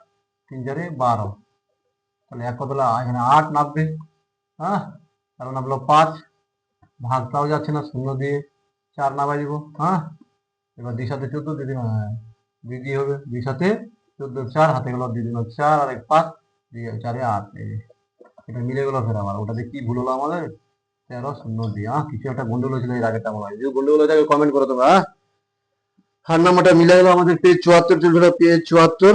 3 4 12 তাহলে এক কত এখানে 8 নামবে হ্যাঁ তাহলে নামলো 5 ভাগটাও যাচ্ছে না 0 দিয়ে 4 নামাই দিব হ্যাঁ। এবার 2 সাথে 14 2 2 দিয়ে হবে 2 সাথে 14 4 হাতে গেল 2 2 4 আর 1 5 2 4 8 এটা মিলে গেল ফের আবার ওটাতে কি ভুল হলো আমাদের 13 0 দিয়ে কিছু একটা গন্ডগোল হয়েছিল এর আগেরটা মনে হয় যদি গন্ডগোল হয়ে থাকে কমেন্ট করো তোমরা হার নাম্বারটা মিলে গেল আমাদের পেজ 74 চলছিল পেজ 74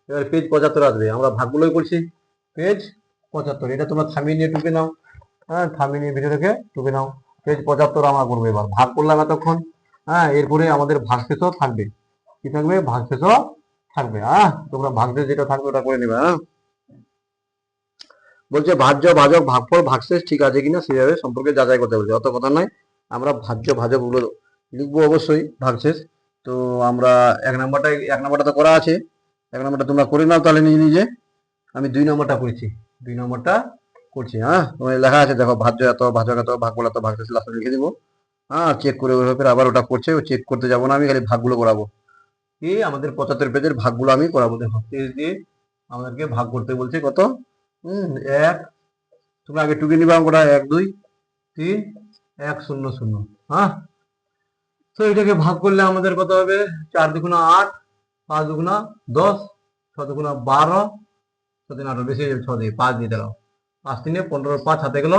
এবার পেজ 75 আসবে আমরা ভাগগুলোই করছি পেজ 75 এটা তোমরা থামিয়ে নিয়ে টুকে নাও হ্যাঁ থামিয়ে নিয়ে ভিডিওটাকে টুকে নাও পেজ 75 আমরা করবো এবার ভাগ করলাম এতক্ষণ হ্যাঁ এরপরে আমাদের ভাগশেষও থাকবে কি থাকবে ভাগশেষও থাকবে হ্যাঁ তোমরা ভাগশেষ যেটা থাকবে ওটা করে নেবে হ্যাঁ। বলছে ভাজ্য ভাজক ভাগফল ভাগশেষ ঠিক আছে কিনা সেভাবে সম্পর্কে যাচাই করতে বলছে অত কথা নয় আমরা ভাজ্য ভাজক গুলো লিখবো অবশ্যই ভাগশেষ তো আমরা এক নাম্বারটা তো করা আছে 1 নাম্বারটা তোমরা করে নাও তাহলে নিজে নিজে আমি 2 নাম্বারটা করেছি 2 নাম্বারটা করছি হ্যাঁ তোমার লেখা আছে দেখো ভাজ্য এত ভাজক এত ভাগফল এত ভাগশেষ লাস্টে লিখে দিব হ্যাঁ চেক করে ফের আবার ওটা করছে ও চেক করতে যাবো না আমি খালি ভাগগুলো করাবো কি আমাদের 75 পেজের ভাগগুলো আমি করাবো দেখো পেজ দিয়ে আমাদেরকে ভাগ করতে বলছে কত 1 তোমরা আগে টুকে নিবা ওটা 1 2 3 1 0 0 হ্যাঁ। তো এটাকে ভাগ করলে আমাদের কত হবে 4 দুগুণা 8 5 দুগুণা 10 6 দুগুণা 12 6 3 18 বেশি হয়ে যাবে 6 দিয়ে 5 দিয়ে দিলাম 5 3 15 5 হাতে গেল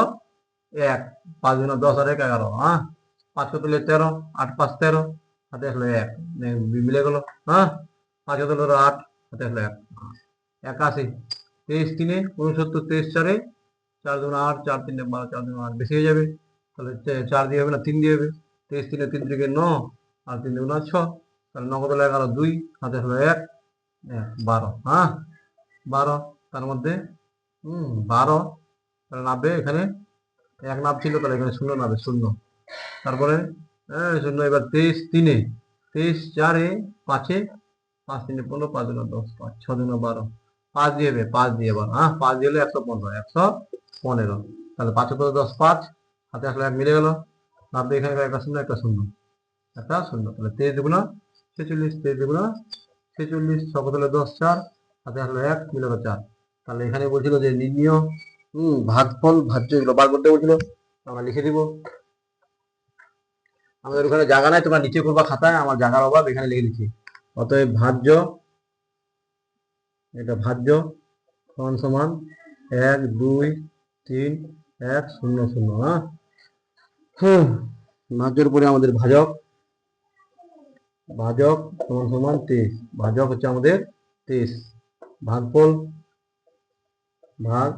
1 5 দুগুণা 10 আর 1 11 হ্যাঁ 5 কত হলে 13 8 5 13 হাতে আসলো 1 মিলে গেল হ্যাঁ 5 কত হলো 8 হাতে আসলো 1 81 23 3 69 23 4 4 দুগুণা 8 4 3 12 4 দুগুণা 8 বেশি হয়ে যাবে তাহলে 4 দিয়ে হবে না 3 দিয়ে হবে 23 3 3 থেকে 9 আর 3 দুগুণা 6 তাহলে 9 কত লাগে 2 হাতে আসলো 1 12 হ্যাঁ 12 তার মধ্যে 12 তাহলে নামবে এখানে 1 নাম ছিল তাহলে এখানে 0 নামবে 0 তারপরে 0 এবার 23 3 23 4 5 5 3 15 5 দুগুণা 10 5 6 দুগুণা 12 5 দিয়ে হবে 5 দিয়ে এবার হ্যাঁ 5 দিয়ে হলে 115 তাহলে 5 কত 10 5 হাতে আসলে 1 মিলে গেল নামবে এখানে একটা 0 একটা 0 একটা 0 তাহলে 23 দুগুণা 46 23 দুগুণা 46 6 কত হলো 10 4 হাতে আসলো 1 মিলে গেল 4। তাহলে এখানে বলছিল যে নির্ণীয় ভাগফল ভাজ্য এগুলো বার করতে বলছিল, আমরা লিখে দিব। আমাদের ওখানে জায়গা নাই, তোমরা নিচে করবা খাতায়, আমার জায়গার অভাব, এখানে লিখে দিচ্ছি। অতএব ভাজ্য, এটা ভাজ্য সমান সমান 1 2 3 1 0 0। হ্যাঁ, ভাজ্যের উপরে আমাদের ভাজক, ভাজক সমান সমান 23, ভাজক হচ্ছে আমাদের 23, ভাগফল, ভাগ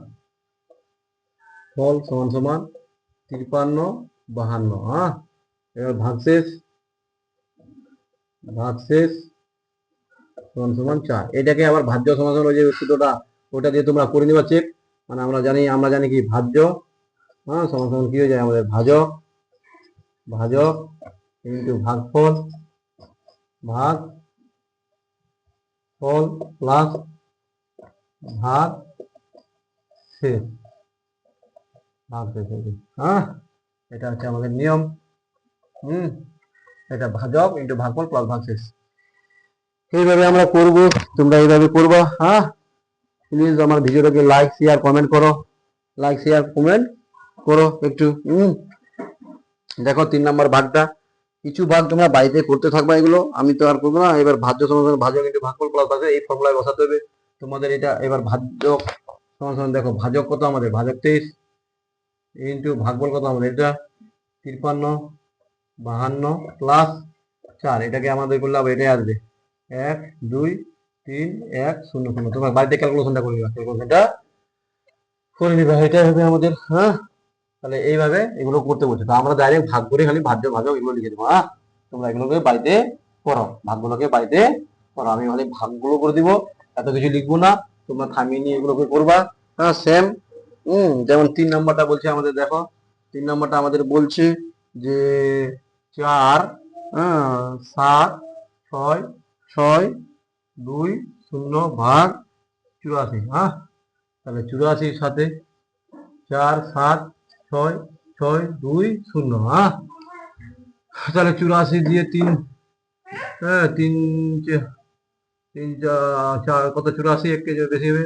ফল সমান সমান 53 52। এবার ভাগশেষ, ভাগশেষ সমান সমান 4। এটাকে আবার ভাজ্য সমান সমান ওই যে সূত্রটা ওটা দিয়ে তোমরা করে নিবা চেক। মানে আমরা জানি কি ভাজ্য সমান সমান কি হয়ে যায় আমাদের ভাজক, ভাজক ইন্টু ভাগফল, ভাগ ফল প্লাস ভাগ শেষ, ভাগ শেষ। এটা হচ্ছে আমাদের নিয়ম। এটা ভাজক ইন্টু ভাগফল প্লাস ভাগ শেষ। এইভাবে আমরা করব, তোমরা এইভাবে করবা। প্লিজ আমার ভিডিওটাকে লাইক শেয়ার কমেন্ট করো, লাইক শেয়ার কমেন্ট করো একটু। দেখো 3 নম্বর ভাগটা, কিছু ভাগ তোমরা বাড়িতে করতে থাকবা, এগুলো আমি তো আর করবো না। এবার ভাজ্য সমান সমান ভাজক ইন্টু ভাগফল প্লাস ভাগ শেষ, এই ফর্মুলায় বসাতে হবে তোমাদের। এটা এবার ভাজক সমান সমান, দেখো ভাজক কত আমাদের, ভাজক 23 ইন্টু ভাগফল কত আমাদের, এটা 53 52 প্লাস 4। এটাকে আমাদের করলে এটাই আসবে 1 2 3 1 0 0। তোমার বাড়িতে ক্যালকুলেশনটা করে নিবা, ক্যালকুলেশনটা করে নিবা, এটাই হবে আমাদের। তাহলে এইভাবে এগুলো করতে বলছে, তো আমরা ডাইরেক্ট ভাগ করে খালি ভাজ্য ভাজক এগুলো লিখে দেবো। তোমরা এগুলোকে বাড়িতে করো, ভাগগুলোকে বাড়িতে করো। আমি খালি ভাগগুলো করে দিব, এত কিছু লিখবো না, তোমরা থামিয়ে নিয়ে এগুলোকে করবা। সেম যেমন 3 নম্বরটা বলছে আমাদের, দেখো 3 নম্বরটা আমাদের বলছে যে 4 7 6 6 2 0 ভাগ 84। তাহলে 84 সাথে 4 7 6 6 2 0। তাহলে 84 দিয়ে 3 3 3 4 কত, 84 1 কে বেশি হবে,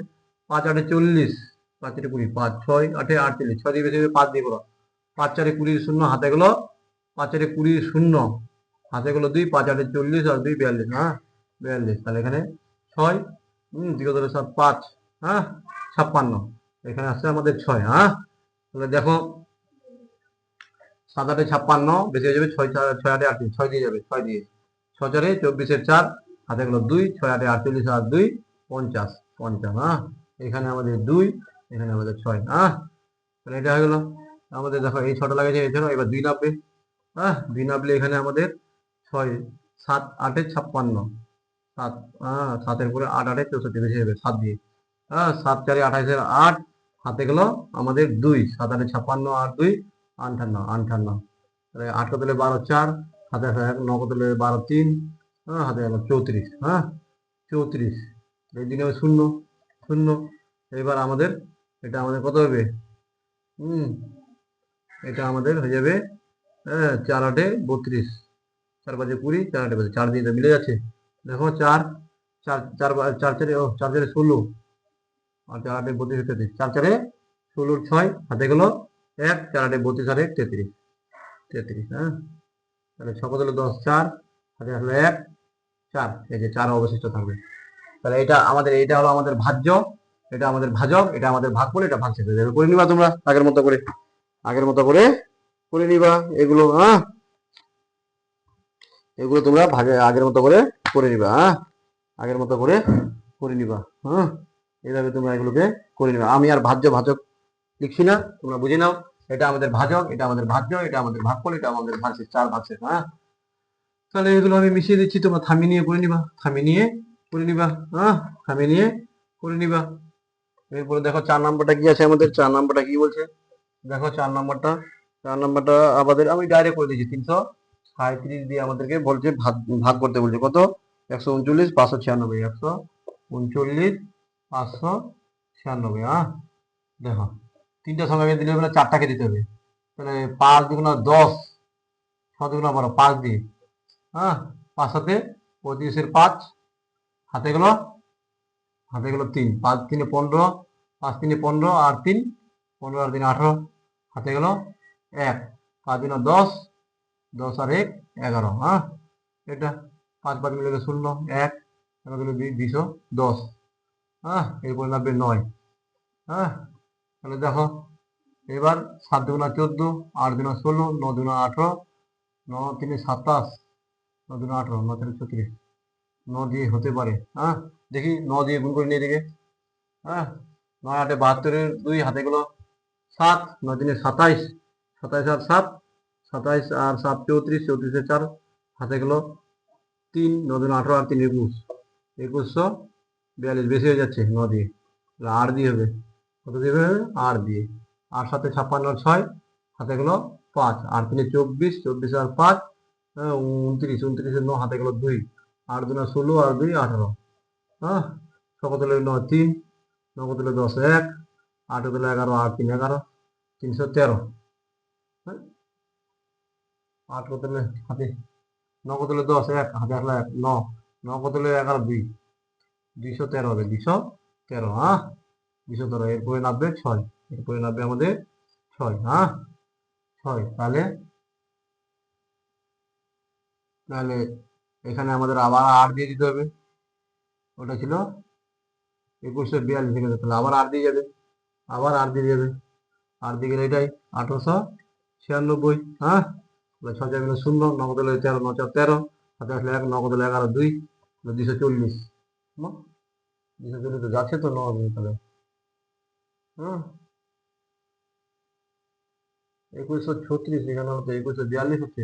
5 8 40, 5 8 20, 5 6 8 48, 6 দিয়ে বেশি হবে 5 দিয়ে করো, 5 4 20 0 হাতে গেলো, 5 4 20 0 হাতে গেলো 2, 5 8 40 আর 2 42। 42। তাহলে এখানে 6 দিকে ধরে 7 5 56, এখানে আসছে আমাদের 6। তাহলে দেখো 7 8 56 বেশি হয়ে যাবে, 6 6 8 38, 6 দিয়ে যাবে, 6 দিয়ে 6 4 24 4 হাতে গেলো 2, 6 8 48 আর 2 50 50। এখানে আমাদের 2, এখানে আমাদের 6। তাহলে এটা হয়ে গেল আমাদের। দেখো এই 6টা লাগাইছে, এই জন্য এবার 2 নামবে। 2 নামলে এখানে আমাদের 6 7 8 56, 7 7-এর পরে 8 8 64 বেশি হবে 7 দিয়ে। 7 4 28 8 হাতে গেল আমাদের 2, 7 8 56 আর 2 58 58। তাহলে 8 কত হলে 12 4 হাতে 9 কত হলে 12 3 হাতে গেল 34। 34 এই দিকে 0 0। এবার আমাদের এটা আমাদের কত হবে, এটা আমাদের হয়ে যাবে 4 8 32, 4 5 20, 4 8 20, 4 দিয়ে মিলে যাচ্ছে। দেখো 4 4 4 4 4 4 4 16 আর 4 8 32 33, 4 4 16 6 হাতে গেল 1, 4 8 32 আর 1 33 33। তাহলে 6 কত হলো 10 4 হাতে আসলো 1 4, এই যে 4 অবশিষ্ট থাকবে। তাহলে এটা আমাদের, এটা হলো আমাদের ভাজ্য, এটা আমাদের ভাজক, এটা আমাদের ভাগফল, এটা ভাগশেষ। করে নিবা তোমরা আগের মতো করে, আগের মতো করে করে নিবা এগুলো। এগুলো তোমরা আগের মতো করে করে নিবা। আগের মতো করে করে নিবা। এইভাবে তোমরা এগুলোকে করে নিবা। আমি আর ভাজ্য ভাজক লিখছি না, তোমরা বুঝে নাও। এটা আমাদের ভাজক, এটা আমাদের ভাজ্য, এটা আমাদের ভাগফল, এটা আমাদের ভাগশেষ, 4 ভাগশেষ। তাহলে এগুলো আমি মিশিয়ে দিচ্ছি, তোমরা থামিয়ে নিয়ে করে নিবা, থামিয়ে নিয়ে করে নিবা। থামিয়ে নিয়ে করে নিবা। এরপরে দেখো 4 নম্বরটা কি আছে আমাদের, 4 নম্বরটা কি বলছে দেখো। 4 নম্বরটা আমাদের আমি ডাইরেক্ট করে দিয়েছি, 337 দিয়ে আমাদেরকে বলছে ভাগ করতে বলছে কত, 139 596, 139 596। দেখো 3টা সংখ্যাকে দিলে হবে না, 4টাকে দিতে হবে। তাহলে 5 দুগুণা 10, 6 দুগুণা 12, 5 দিয়ে 5 সাথে 35 5 হাতে গেল হাতে গেল 3, 5 3 15, 5 3 15 আর 3 15 আর 3 18, হাতে গেল 1, 5 3 10, 10 আর 1 11, হ্যাঁ এটা 5 5 মিলে 0 1 210, হ্যাঁ এরপরে লাগবে 9, হ্যাঁ তাহলে দেখো এবার 7 দুগুণা 14, 8 দুগুণা 16, 9 দুগুণা 18, 9 3 27, 9 দুগুণা 18, 9 3 36, 9 দিয়ে হতে পারে, হ্যাঁ দেখি 9 দিয়ে গুণ করে নিয়ে দিকে, হ্যাঁ 9 8 72 2, হাতে গেল 7, 9 3 27, 27 আর 7, 27 আর 7 34, 34 4, হাতে গেল 3, 9 দুগুণা 18 আর 3 21, 2142, বেশি হয়ে যাচ্ছে 9 দিয়ে, 8 দিয়ে হবে, কত দিয়ে হবে 8 দিয়ে, 8 7 56 আর 6, হাতে গেল 5, 8 3 24, 24 আর 5 29, 29 9, হাতে গেল 2, 8 2 16 আর 2 18, হ্যাঁ কত হলো 9 3, 9 কত হলো 10 1, 8 কত হলো 11, 8 3 11, 313, হ্যাঁ 8 কত হলো হাতে, 9 কত হলো 10 1, হাতে আসলো 1, 9 9 কত হলো 11 2, 213 হবে, 213, হ্যাঁ 213, এরপরে নামবে 6, এরপরে নামবে আমাদের 6, হ্যাঁ 6, তাহলে তাহলে এখানে আমাদের আবার 8 দিয়ে দিতে হবে, ওটা ছিল 2142, তাহলে আবার 8 দিয়ে যাবে, আবার 8 দিয়ে যাবে, 8 দিয়ে গেলে এটাই 1896, হ্যাঁ 6 যাবে 0, 9 কত হলো 13, 9 4 13, হাতে আসলে 1, 9 কত হলো 11 2, 240, 240 তো যাচ্ছে তো 9 তাহলে, হ্যাঁ 2136, এখানে হচ্ছে 2142 হচ্ছে,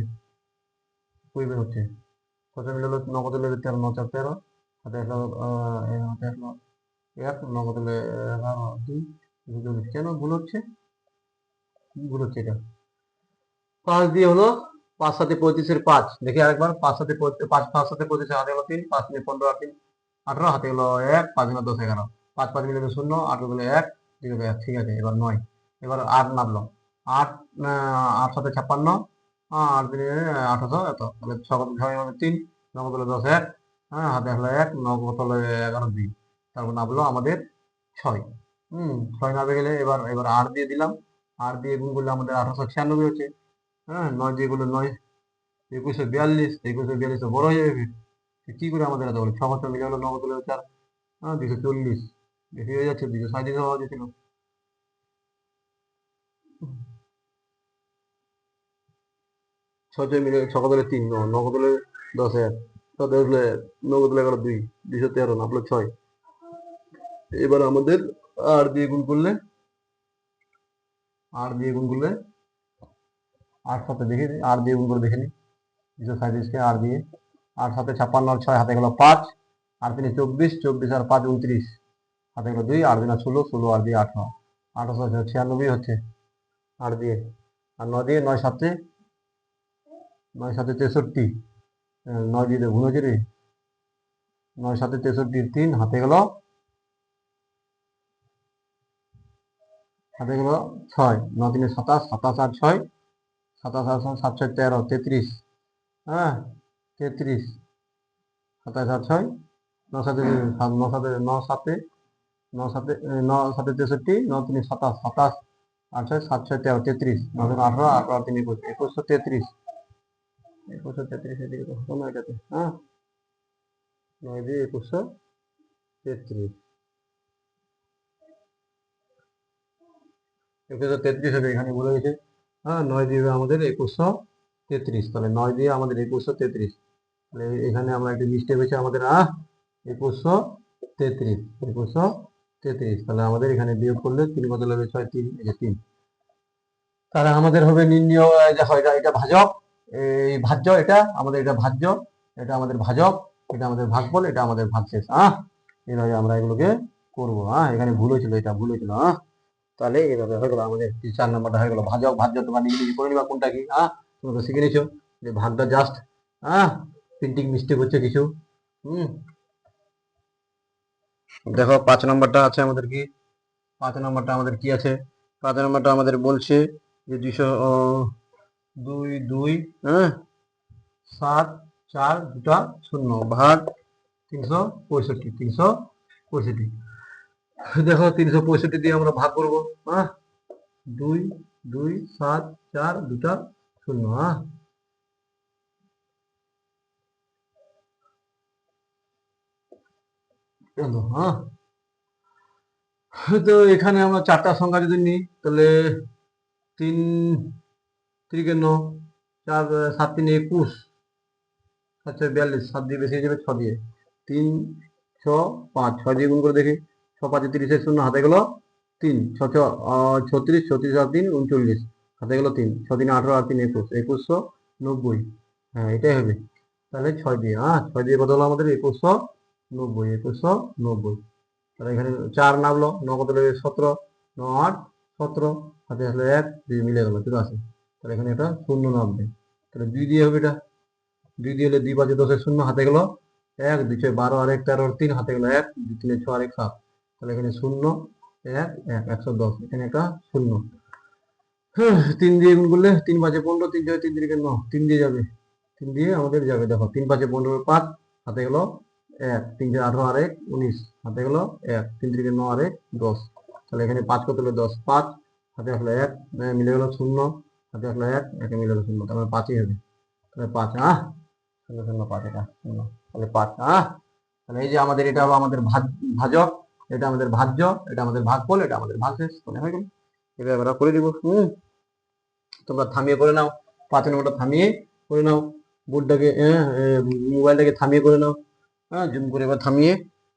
কুইবে হচ্ছে, কত মিললো 9 কত হলো 13, 9 4 13, হাতে আসলো হাতে আসলো 1, 9 কত হলো 11 2, 240, কেন ভুল হচ্ছে, কি ভুল হচ্ছে এটা, 5 দিয়ে হলো 5 7 35 5, দেখি আরেকবার 5 7 5 5 7 35, হাতে হলো 3, 5 3 15 আর 3 18, হাতে হলো 1, 5 10 11, 5 5 মিলে 0, 8 হলো 1, 2 হলো 1, ঠিক আছে এবার 9, এবার 8 নামলো, 8 8 7 56, 8 3 1800, এত তাহলে 6 কত 6 হবে 3, 9 কত হলো 10 1, হ্যাঁ হাতে হলো 1, 9 কত হলো 11 2, তারপর নামলো আমাদের 6, 6 নামে গেলে এবার এবার 8 দিয়ে দিলাম, 8 দিয়ে গুণ করলে আমাদের 1896 হচ্ছে, হ্যাঁ 9 দিয়ে গুলো 9, 2142, 2142 তো বড় হয়ে যাবে, কি করে আমাদের এত বলে 6 বছর মিলে হলো 9 বছর 4, হ্যাঁ 240, বেশি হয়ে যাচ্ছে, 237 হওয়া যেছিল, 6 মিলে 6 কত হলে 3, 9 কত হলে 10 1, 7 হলে 9 কত হলে 11 2, 213 না হলো 6, এবার আমাদের 8 দিয়ে গুণ করলে 8 দিয়ে গুণ করলে 8 সাথে দেখে 8 দিয়ে গুণ করে দেখে নি, 237 কে 8 দিয়ে, 8 7 56 আর 6, হাতে গেল 5, 8 3 24, 24 আর 5 29, হাতে গেল 2, 8 2 16, 16 আর 2 18, 1896 হচ্ছে 8 দিয়ে, আর 9 দিয়ে 9 7 9 7 63, 9 দিয়ে গুণ হচ্ছে রে, 9 7 63 3, হাতে গেল 6, 9 3 27, 27 আর 6, 27 আর 7 6 13, 33, হ্যাঁ 33, 27 আর 6, 9 7 9 7 9 7 9 7 9 7 63, 9 3 27, 27 আর 6 7 6 13, 33, 9 3 18, 18 আর 3 21, 2133, 2133 এদিকে তো হতো না এটাতে, হ্যাঁ 9 দিয়ে 2133, 2133 হবে, এখানে বলে গেছে, হ্যাঁ 9 দিয়ে আমাদের 2133, তাহলে 9 দিয়ে আমাদের 2133, তাহলে এখানে আমরা একটা মিস্টেক হয়েছে আমাদের, 2133, 2133, তাহলে আমাদের এখানে বিয়োগ করলে 3 কত হবে 6 3, এই যে 3, তাহলে আমাদের হবে নির্ণয়, দেখো এটা এটা ভাজক, এই ভাজ্য, এটা আমাদের এটা ভাজ্য, এটা আমাদের ভাজক, এটা আমাদের ভাগফল, এটা আমাদের ভাগশেষ, এইভাবে আমরা এগুলোকে করবো, এখানে ভুল হয়েছিল, এটা ভুল হয়েছিল, তাহলে এইভাবে হয়ে গেল আমাদের 4 নাম্বারটা হয়ে গেল, ভাজক ভাজ্য তোমরা নিজে নিজে করে নিবা কোনটা কি, তোমরা তো শিখে নিছো যে ভাগটা জাস্ট, প্রিন্টিং মিস্টেক হচ্ছে কিছু, হুম দেখো 5 নাম্বারটা আছে আমাদের কি, 5 নাম্বারটা আমাদের কি আছে, 5 নাম্বারটা আমাদের বলছে যে 202 2, 7 4 2 0 ভাগ 365, 65। দেখো 365 দিয়ে আমরা ভাগ করবো। হ্যাঁ, 2 2 7 4 দুটা 0। হ্যাঁ, হ্যাঁ, তো এখানে আমরা চারটা সংখ্যা যদি নিই তাহলে 3 3 9, 4 7 3 21, 7 4 42, 7 দিয়ে বেশি হয়ে যাবে 6 দিয়ে, 3 6 5, 6 দিয়ে গুণ করে দেখি, 6 5 30, 0 হাতে গেল 3, 6 6 36, 36 আর 3 39, হাতে গেল 3, 6 3 18 আর 3 21, 2190। হ্যাঁ, এটাই হবে। তাহলে 6 দিয়ে, হ্যাঁ 6 দিয়ে কত হলো আমাদের 2190, 2190। তাহলে এখানে 4 নামলো, 9 কত হলো 17, 9 8 17, হাতে আসলে 1 2 মিলে গেল 84। তাহলে এখানে এটা 0 নামবে। তাহলে 2 দিয়ে হবে এটা, 2 দিয়ে হলে 2 5 10 0, হাতে গেল 1 2 6 12 আর 1 13 আর 3, হাতে গেল 1 2 3 6 আর 1 7। তাহলে এখানে 0 1 1 110, এখানে একটা 0। 3 দিয়ে গুণ করলে 3 5 15, 3 6 3 3 9, 3 দিয়ে যাবে, 3 দিয়ে আমাদের যাবে। দেখো 3 5 15 5, হাতে গেল 1 3 4 18 আর 1 19, হাতে গেল 1 3 3 9 আর 1 10। তাহলে এখানে 5 কত হলো 10 5, হাতে আসলে 1 মিলে গেল 0, হাতে আসলে 1 1 মিলে গেল 0, তাহলে 5ই হবে। তাহলে 5, 0 0 5, এটা 0, তাহলে 5। তাহলে এই যে আমাদের এটা হলো আমাদের ভাজক, এটা আমাদের ভাজ্য, এটা আমাদের ভাগফল, এটা আমাদের ভাগশেষ। মনে হয়ে গেল? এবার আমরা করে দিব। তোমরা থামিয়ে করে নাও, 5 নম্বরটা থামিয়ে করে নাও, বোর্ডটাকে মোবাইলটাকে থামিয়ে করে নাও। জুম করে এবার থামিয়ে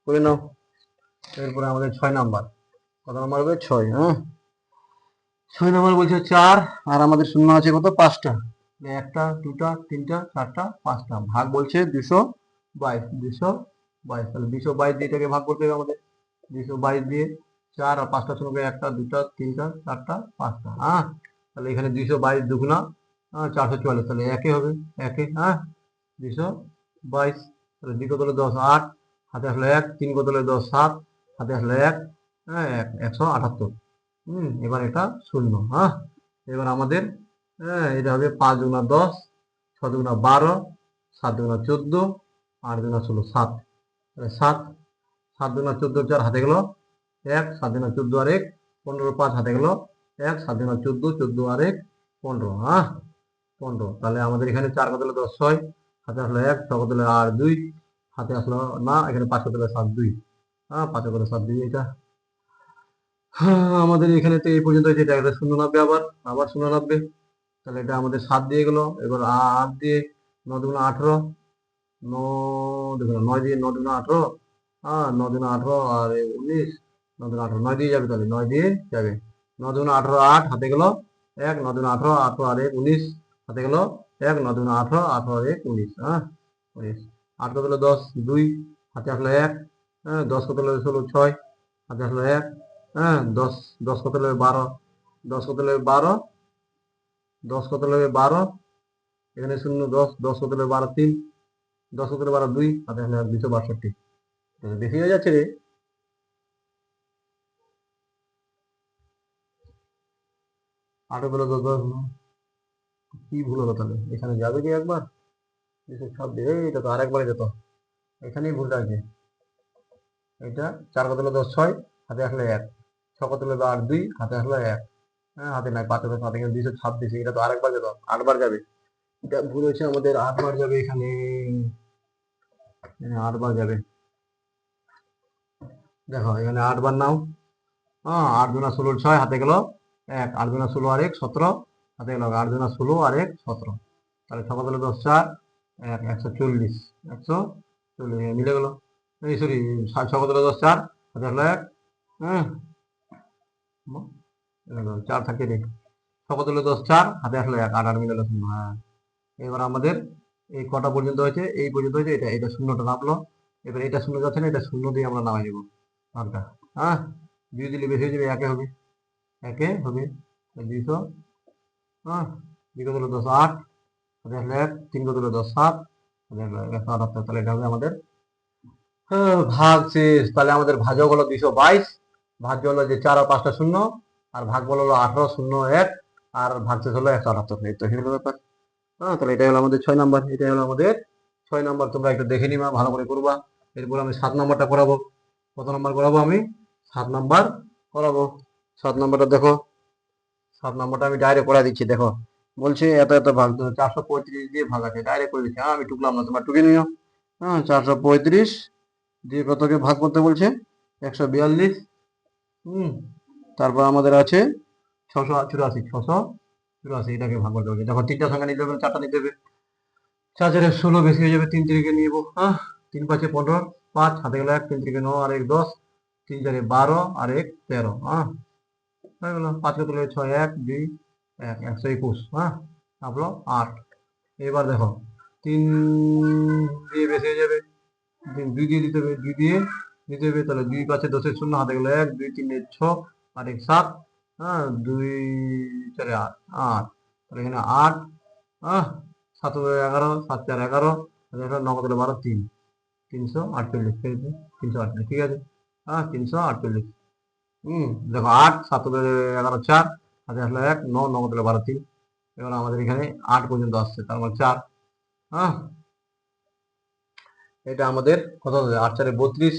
করে নাও। এরপরে আমাদের 6 নাম্বার, কত নাম্বার হবে 6। 6 নাম্বার বলছে 4, আর আমাদের শূন্য আছে কত 5টা, 1টা 2টা 3টা 4টা 5টা, ভাগ বলছে 222, 222। তাহলে 222 দিয়ে এটাকে ভাগ করতে হবে আমাদের, 222 দিয়ে 4 আর 5টা শূন্য, 1টা 2টা 3টা 4টা 5টা। তাহলে এখানে 222 দুগুণা 444, তাহলে একে হবে, একে 222। তাহলে 2 কত হলো 10 8, হাতে আসলে 1, 3 কত হলো 10 7, হাতে আসলে 1, 178। এবার এটা 0। এবার আমাদের এটা হবে 5 দুগুণা 10, 6 দুগুণা 12, 7 দুগুণা 14, 8 দুগুণা 16 7। তাহলে 7 7 দুগুণা 14 4, হাতে গেল 1, 7 দুগুণা 14 আর 1 15, 5 হাতে গেল 1, 7 দুগুণা 14 14 আর 1 15। 15। তাহলে আমাদের এখানে 4 কত হলো 10 6, হাতে আসলো 1, 6 কত হলো 8 2, হাতে আসলো না, এখানে 5 কত হলো 7 2, 5 কত হলো 7 2, এটা আমাদের এখানে তো এই পর্যন্ত হয়েছে। এটা একটা 0 নামবে, আবার আবার 0 নামবে। তাহলে এটা আমাদের 7 দিয়ে গেল। এবার 8 দিয়ে 9 দুগুণা 18, 9 দেখুন 9 দিয়ে 9 দুগুণা 18, 9 দুগুণা 18 আর 19, 9 দুগুণা 18, 9 দিয়ে যাবে, তাহলে 9 দিয়ে যাবে। 9 দুগুণা 18 8, হাতে গেল 1, 9 দুগুণা 18 18 আর 1 19, হাতে গেল 1, 9 দুগুণা 18 18 আর 1 19, 19। 8 কত হলো 10 2, হাতে আসলো 1, 10 কত হলো 16 6, হাতে আসলো 1, 10 10 কত হলো 12, 10 কত হলো 12, 10 কত হলো 12, এখানে 0 10, 10 কত হলো 12 3, 10 কত হলো 12 2, হাতে আসলে 262। বেশি হয়ে যাচ্ছে রে। 8 হলো 10 10, কি ভুল হলো তাহলে? এখানে যাবে কি একবার 226, এটা তো আরেকবারে যেত, এখানেই ভুলটা আছে। এটা 4 কত হলো 10 6, হাতে আসলে 1, 6 কত হলো 8 2, হাতে আসলে 1, হাতে নাই 5 কত, হাতে 226, এটা তো আরেকবার যেত, 8 বার যাবে। এটা ভুল হয়েছে আমাদের, 8 বার যাবে এখানে, 8 বার যাবে। দেখো এখানে 8 বার নাও। 8 দুনা 16 6, হাতে গেল 1, 8 দুনা 16 আর 1 17, হাতে গেল 8 দুনা 16 আর 1 17। তাহলে 6 কত হলো 10 4, 1 140, 140 মিলে গেল। এই সরি, 6 কত হলো 10 4, হাতে গেল 1, হ্যাঁ 4 থাকে রে। 6 কত হলো 10 4, হাতে আসলে 1, 8 8 মিলে গেল 0। এবার আমাদের এই কটা পর্যন্ত হয়েছে, এই পর্যন্ত হয়েছে, এটা এটা শূন্যটা নামলো। এবার এটা শূন্য যাচ্ছে না, এটা শূন্য দিয়ে আমরা নামাই দেবো মানটা। 2 দিলে বেশি হয়ে যাবে, একে হবে, একে হবে 200। 2 কত হলো 10 8, হাতে আসলে 1, 3 কত হলো 10 7, হাতে আসলে 178। তাহলে এটা হবে আমাদের ভাগ শেষ। তাহলে আমাদের ভাজক হলো 222, ভাজ্য হলো যে 4 আর 5টা শূন্য, আর ভাগ বল হলো 18 0 1, আর ভাগ শেষ হলো 178। এই তো হলো ব্যাপার। তাহলে এটাই হলো আমাদের 6 নাম্বার, এটাই হলো আমাদের 6 নাম্বার। তোমরা একটু দেখে নিবা, ভালো করে করবা। এরপর আমি 7 নাম্বারটা করাবো। কত নাম্বার করাবো আমি? 7 নাম্বার করাবো। 7 নাম্বারটা দেখো, 7 নাম্বারটা আমি ডাইরেক্ট করে দিচ্ছি। দেখো বলছে এত এত ভাগ, 435 দিয়ে ভাগ আছে, ডাইরেক্ট করে দিচ্ছি। আমি টুকলাম না, তোমার টুকে নিও। 435 দিয়ে কতকে ভাগ করতে বলছে? 142। তারপর আমাদের আছে 684, 684 এটাকে ভাগ করতে বলছে। দেখো 3টা সংখ্যা নিতে হবে, 4টা নিতে হবে। 4 4 16 বেশি হয়ে যাবে, 3 3 নিব। 3 5 15, 5 হাতে গেল 1, 3 3 9 আর 1 10, 3 4 12 আর 1 13। হয়ে গেল। 5 কত হলো? 6 1 2 1, 121। তারপর 8। এবার দেখো 3 দিয়ে বেশি হয়ে যাবে, 2 দিয়ে দিতে হবে, 2 দিয়ে দিতে হবে। তাহলে 2 5 10 0 হাতে গেল 1 2 3 6 আর 1 7। 2 4 8, 8। তাহলে এখানে 8। 7 11, 7 4 11, 9 কত 12, 3, 348। 348, ঠিক আছে। 348। দেখো 8 7 11 4 হাতে আসলো 1, 9 9 কত 12, 3। এবার আমাদের এখানে 8 পর্যন্ত আসছে, তার মানে 4। এটা আমাদের কত হবে? 8 4 32,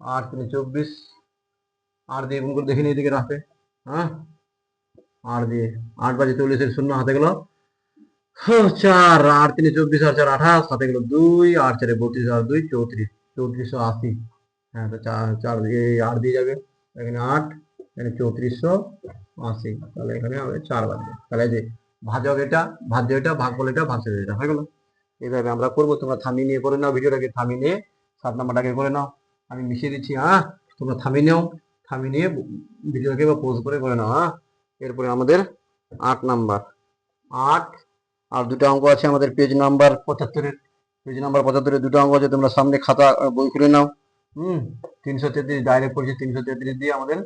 8 3 24। 8 দিয়ে গুণ করে দেখিনি এদিকে রাখে। 8 দিয়ে 8 বাজে 40 শূন্য হাতে গেল 4, 8 3 24 আর 4 28 হাতে গেল 2, 8 4 32 আর 2 34, 3480। তো 4 দিয়ে 8 দিয়ে যাবে, এখানে 8, এখানে 3480। তাহলে এখানে আমাদের 4 বাজবে। তাহলে যে ভাজক এটা, ভাজ্য এটা, ভাগফল এটা, ভাগশেষ এটা হয়ে গেল। এইভাবে আমরা করবো। তোমরা থামিয়ে নিয়ে করে নাও, ভিডিওটাকে থামিয়ে নিয়ে 7 নাম্বারটাকে করে নাও। আমি মিশিয়ে দিচ্ছি। তোমরা থামিয়ে নাও, থামিয়ে নিয়ে ভিডিওটাকে বা পোজ করে নাও। এরপরে আমাদের 8 নাম্বার, 8 আর দুটো অঙ্ক আছে আমাদের পেজ নাম্বার 75-এর। পেজ নাম্বার 75-এর দুটো অঙ্ক আছে, তোমরা সামনে খাতা বই খুলে নাও। 333 ডাইরেক্ট করছে, 333 দিয়ে আমাদের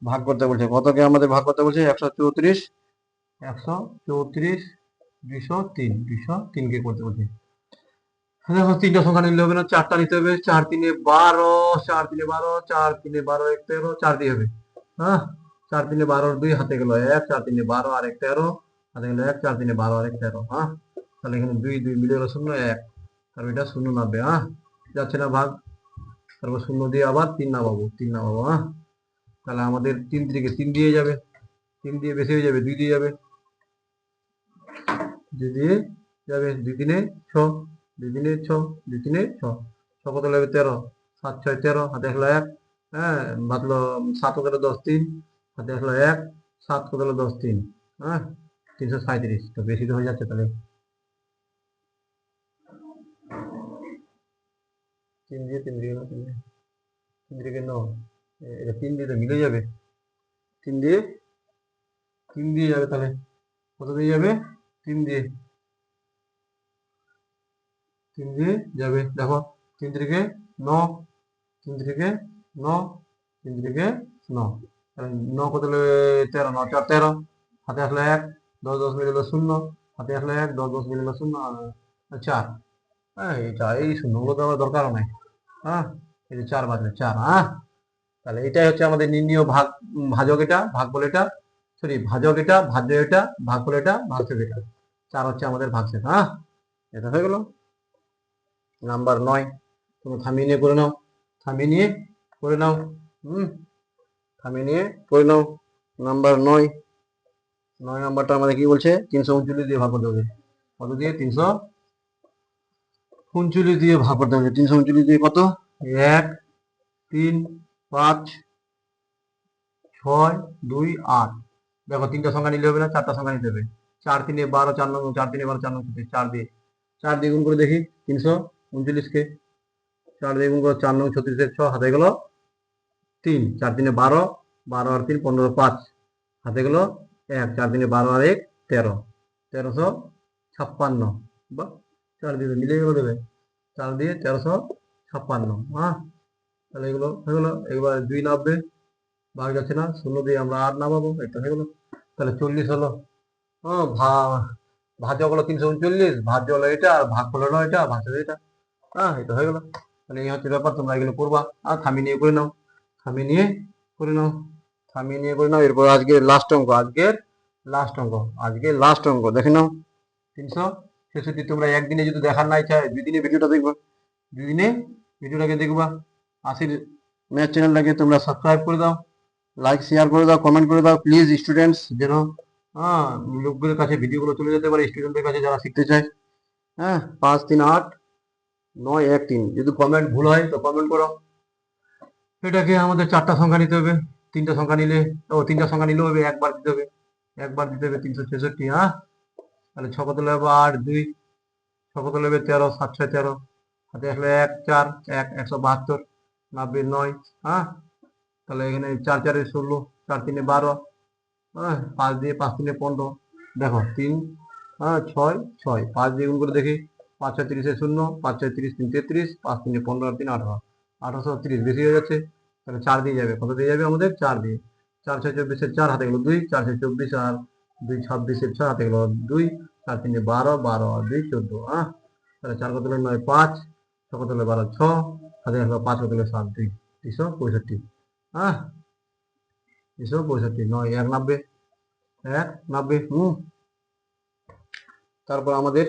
ভাগ করতে বলছে। কতকে আমাদের ভাগ করতে বলছে? 134, 134 203, 203 কে করতে বলছে। দেখো 3টা সংখ্যা নিলে হবে না, 4টা নিতে হবে। 4 3 12, 4 3 12, 4 3 12 1 13, 4 দিয়ে হবে। 4 3 12 2 হাতে গেল 1, 4 3 12 আর 1 13 হাতে গেল 1, 4 3 12 আর 1 13। তাহলে এখানে 2 2 মিলে গেল 0 1, তারপর এটা 0 নামবে। যাচ্ছে না ভাগ, তারপর 0 দিয়ে আবার 3 নামাবো, 3 নামাবো। তাহলে আমাদের 3 থেকে 3 দিয়ে যাবে, 3 দিয়ে বেশি হয়ে যাবে, 2 দিয়ে যাবে, 2 দিয়ে যাবে, 2 3 6, 2 3 6, 2 3 6, 6 কত লাগবে? 13, 7 6 13 হাতে আসলো 1। বাতলো 7 কত 10 3 হাতে আসলো 1, 7 কত 10 3। 337। তো বেশি তো হয়ে যাচ্ছে। তাহলে 3 দিয়ে 3 দিয়ে 3 দিয়ে 9, এটা 3 দিয়ে তো মিলে যাবে, 3 দিয়ে যাবে। তাহলে কত দিয়ে যাবে? 3 দিয়ে যাবে। দেখো 3 থেকে 9, 3 থেকে 9, 3 থেকে 9, 9 কত 13, 9 4 13 হাতে আসলো 1, 10 10 মিলে গেলো 0 হাতে আসলো 1, 10 10 মিলে গেলো 0 আর 4। এটা এই শূন্যগুলো তো আমার দরকার নাই। এই যে 4 বাজবে 4। তাহলে এটাই হচ্ছে আমাদের নির্ণীয় ভাজক এটা, ভাগফল এটা, সরি ভাজক এটা, ভাজ্য এটা, ভাগফল এটা, ভাগশেষ এটা। 4 হচ্ছে আমাদের ভাগশেষ। এটা হয়ে গেল নাম্বার 9। তুমি থামিয়ে নিয়ে করে নাও, থামিয়ে নিয়ে করে নাও। থামিয়ে নিয়ে করে নাও। নাম্বার 9, 9 নাম্বারটা আমাদের কি বলছে? 339 দিয়ে ভাগ করতে হবে। কত দিয়ে? 339 দিয়ে ভাগ করতে হবে। 339 দিয়ে কত? 1 3 5 6 2 8। দেখো 3টা সংখ্যা নিলে হবে না, 4টা সংখ্যা নিতে হবে। 4 3 12, 4 9, 4 3 12, 4 9, 4 দিয়ে 4 দিয়ে গুণ করে দেখি 339 কে। 4 দিয়ে গুণ করে 4 9 36 6 হাতে গেল 3, 4 3 12, 12 আর 3 15 5 হাতে গেল 1, 4 3 12 আর 1 13, 1356। বা 4 দিয়ে মিলে গেল, দেবে 4 দিয়ে 1356। তাহলে এগুলো হয়ে গেলো। এবার 2 নামবে, ভাগ যাচ্ছে না, 0 দিয়ে আমরা 8 নামাবো। এটা হয়ে গেলো। তাহলে 40 হলো। ভাজ্য হলো 339, ভাজ্য হলো এটা, আর ভাগফল হলো এটা, ভাগশেষ এটা। এটা হয়ে গেল। তাহলে এই হচ্ছে ব্যাপার। তোমরা এগুলো করবা, থামিয়ে নিয়ে করে নাও, থামিয়ে নিয়ে করে নাও, থামিয়ে নিয়ে করে নাও। এরপর আজকে লাস্ট অঙ্ক, আজকের লাস্ট অঙ্ক দেখে নাও। 366। তোমরা একদিনে যদি দেখার না ইচ্ছা হয়, 2 দিনে ভিডিওটা দেখবা, 2 দিনে ভিডিওটাকে দেখবা। আশির ম্যাথ চ্যানেলটাকে তোমরা সাবস্ক্রাইব করে দাও, লাইক শেয়ার করে দাও, কমেন্ট করে দাও প্লিজ স্টুডেন্টস, যেন লোকগুলোর কাছে ভিডিওগুলো চলে যেতে পারে, স্টুডেন্টদের কাছে যারা শিখতে চায়। 538 913, যদি কমেন্ট ভুল হয় তো কমেন্ট করো। এটাকে আমাদের 4টা সংখ্যা নিতে হবে, 3টা সংখ্যা নিলে, 3টা সংখ্যা নিলেও হবে, একবার দিতে হবে, 366। তাহলে 6 কত হবে 8 2, 6 কত হবে 13, 7 6 13, হাতে আসলে 1 4 1 172, 90 9। তাহলে এখানে 4 4 16, 4 3 12, 5 দিয়ে 5 3 15, দেখো 3 6 6, 5 দিয়ে গুণ করে দেখি, 5 6 30 0, 5 6 30 3 33, 5 3 15 3 18, 1830 বেশি হয়ে যাচ্ছে। তাহলে 4 দিয়ে যাবে, কত দিয়ে যাবে আমাদের 4 দিয়ে, 4 6 24 4, হাতে গেল 2, 4 6 24 আর 2 26 6, হাতে গেল 2, 4 3 12, 12 আর 2 14। তাহলে 4 কত হলো 9 5, 6 কত হলো 12 6, হাতে গেল 5 কত হলো 7 2, 365। 365, 9 1 90, 1 90। তারপর আমাদের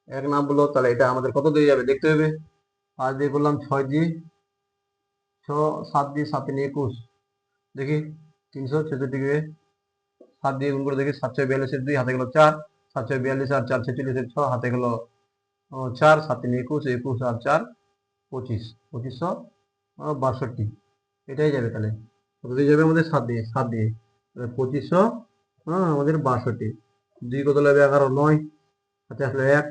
1 নামলো, তাহলে এটা আমাদের কত দিয়ে যাবে দেখতে হবে। 5 দিয়ে করলাম, 6 দিয়ে 6, 7 দিয়ে 7 3 21, দেখি 366কে 7 দিয়ে গুণ করে দেখি, 7 6 42 2, হাতে গেল 4, 7 6 42 আর 4 46 6, হাতে গেল 4, 7 3 21, 21 আর 4 25, 2562। এটাই যাবে। তাহলে কত দিয়ে যাবে আমাদের 7 দিয়ে, 7 দিয়ে 2500, আমাদের 62। 2 কত লাগবে 11 9, হাতে আসলে 1,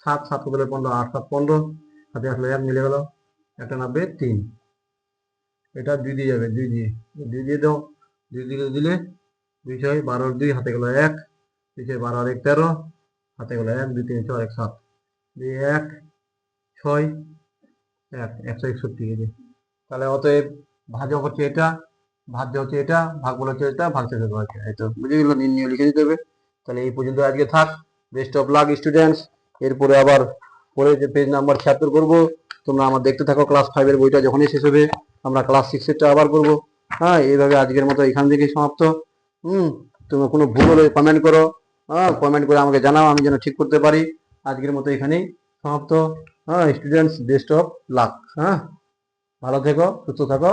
7 7 কত লাগবে 15, 8 7 15, হাতে আসলে 1 মিলে গেল, 1 3। এটা 2 দিয়ে যাবে, 2 দিয়ে, 2 দিয়ে দাও, 2 দিয়ে দিলে 2 6 12 2, হাতে গেল 1, 2 6 12 আর 1 13, হাতে গেল 1 2 3 6 1 7, 2 1 6 1 161। তাহলে অতএব ভাজক হচ্ছে এটা, ভাজ্য হচ্ছে এটা, ভাগ বলা হচ্ছে এটা, ভাগ শেষ হচ্ছে এই তো, বুঝে গেল, নির্ণয় লিখে দিতে হবে। তাহলে এই পর্যন্ত আজকে থাক। Best of luck students. এরপরে আবার পরে যে পেজ নাম্বার 76 করবো, তোমরা আমার দেখতে থাকো। ক্লাস 5-এর বইটা যখনই শেষ হবে আমরা ক্লাস 6-এরটা আবার করবো। এইভাবে আজকের মতো এখান থেকেই সমাপ্ত। তোমরা কোনো ভুল হলে কমেন্ট করো, কমেন্ট করে আমাকে জানাও, আমি যেন ঠিক করতে পারি। আজকের মতো এখানেই সমাপ্ত। Students, best of luck. ভালো থেকো, সুস্থ থাকো।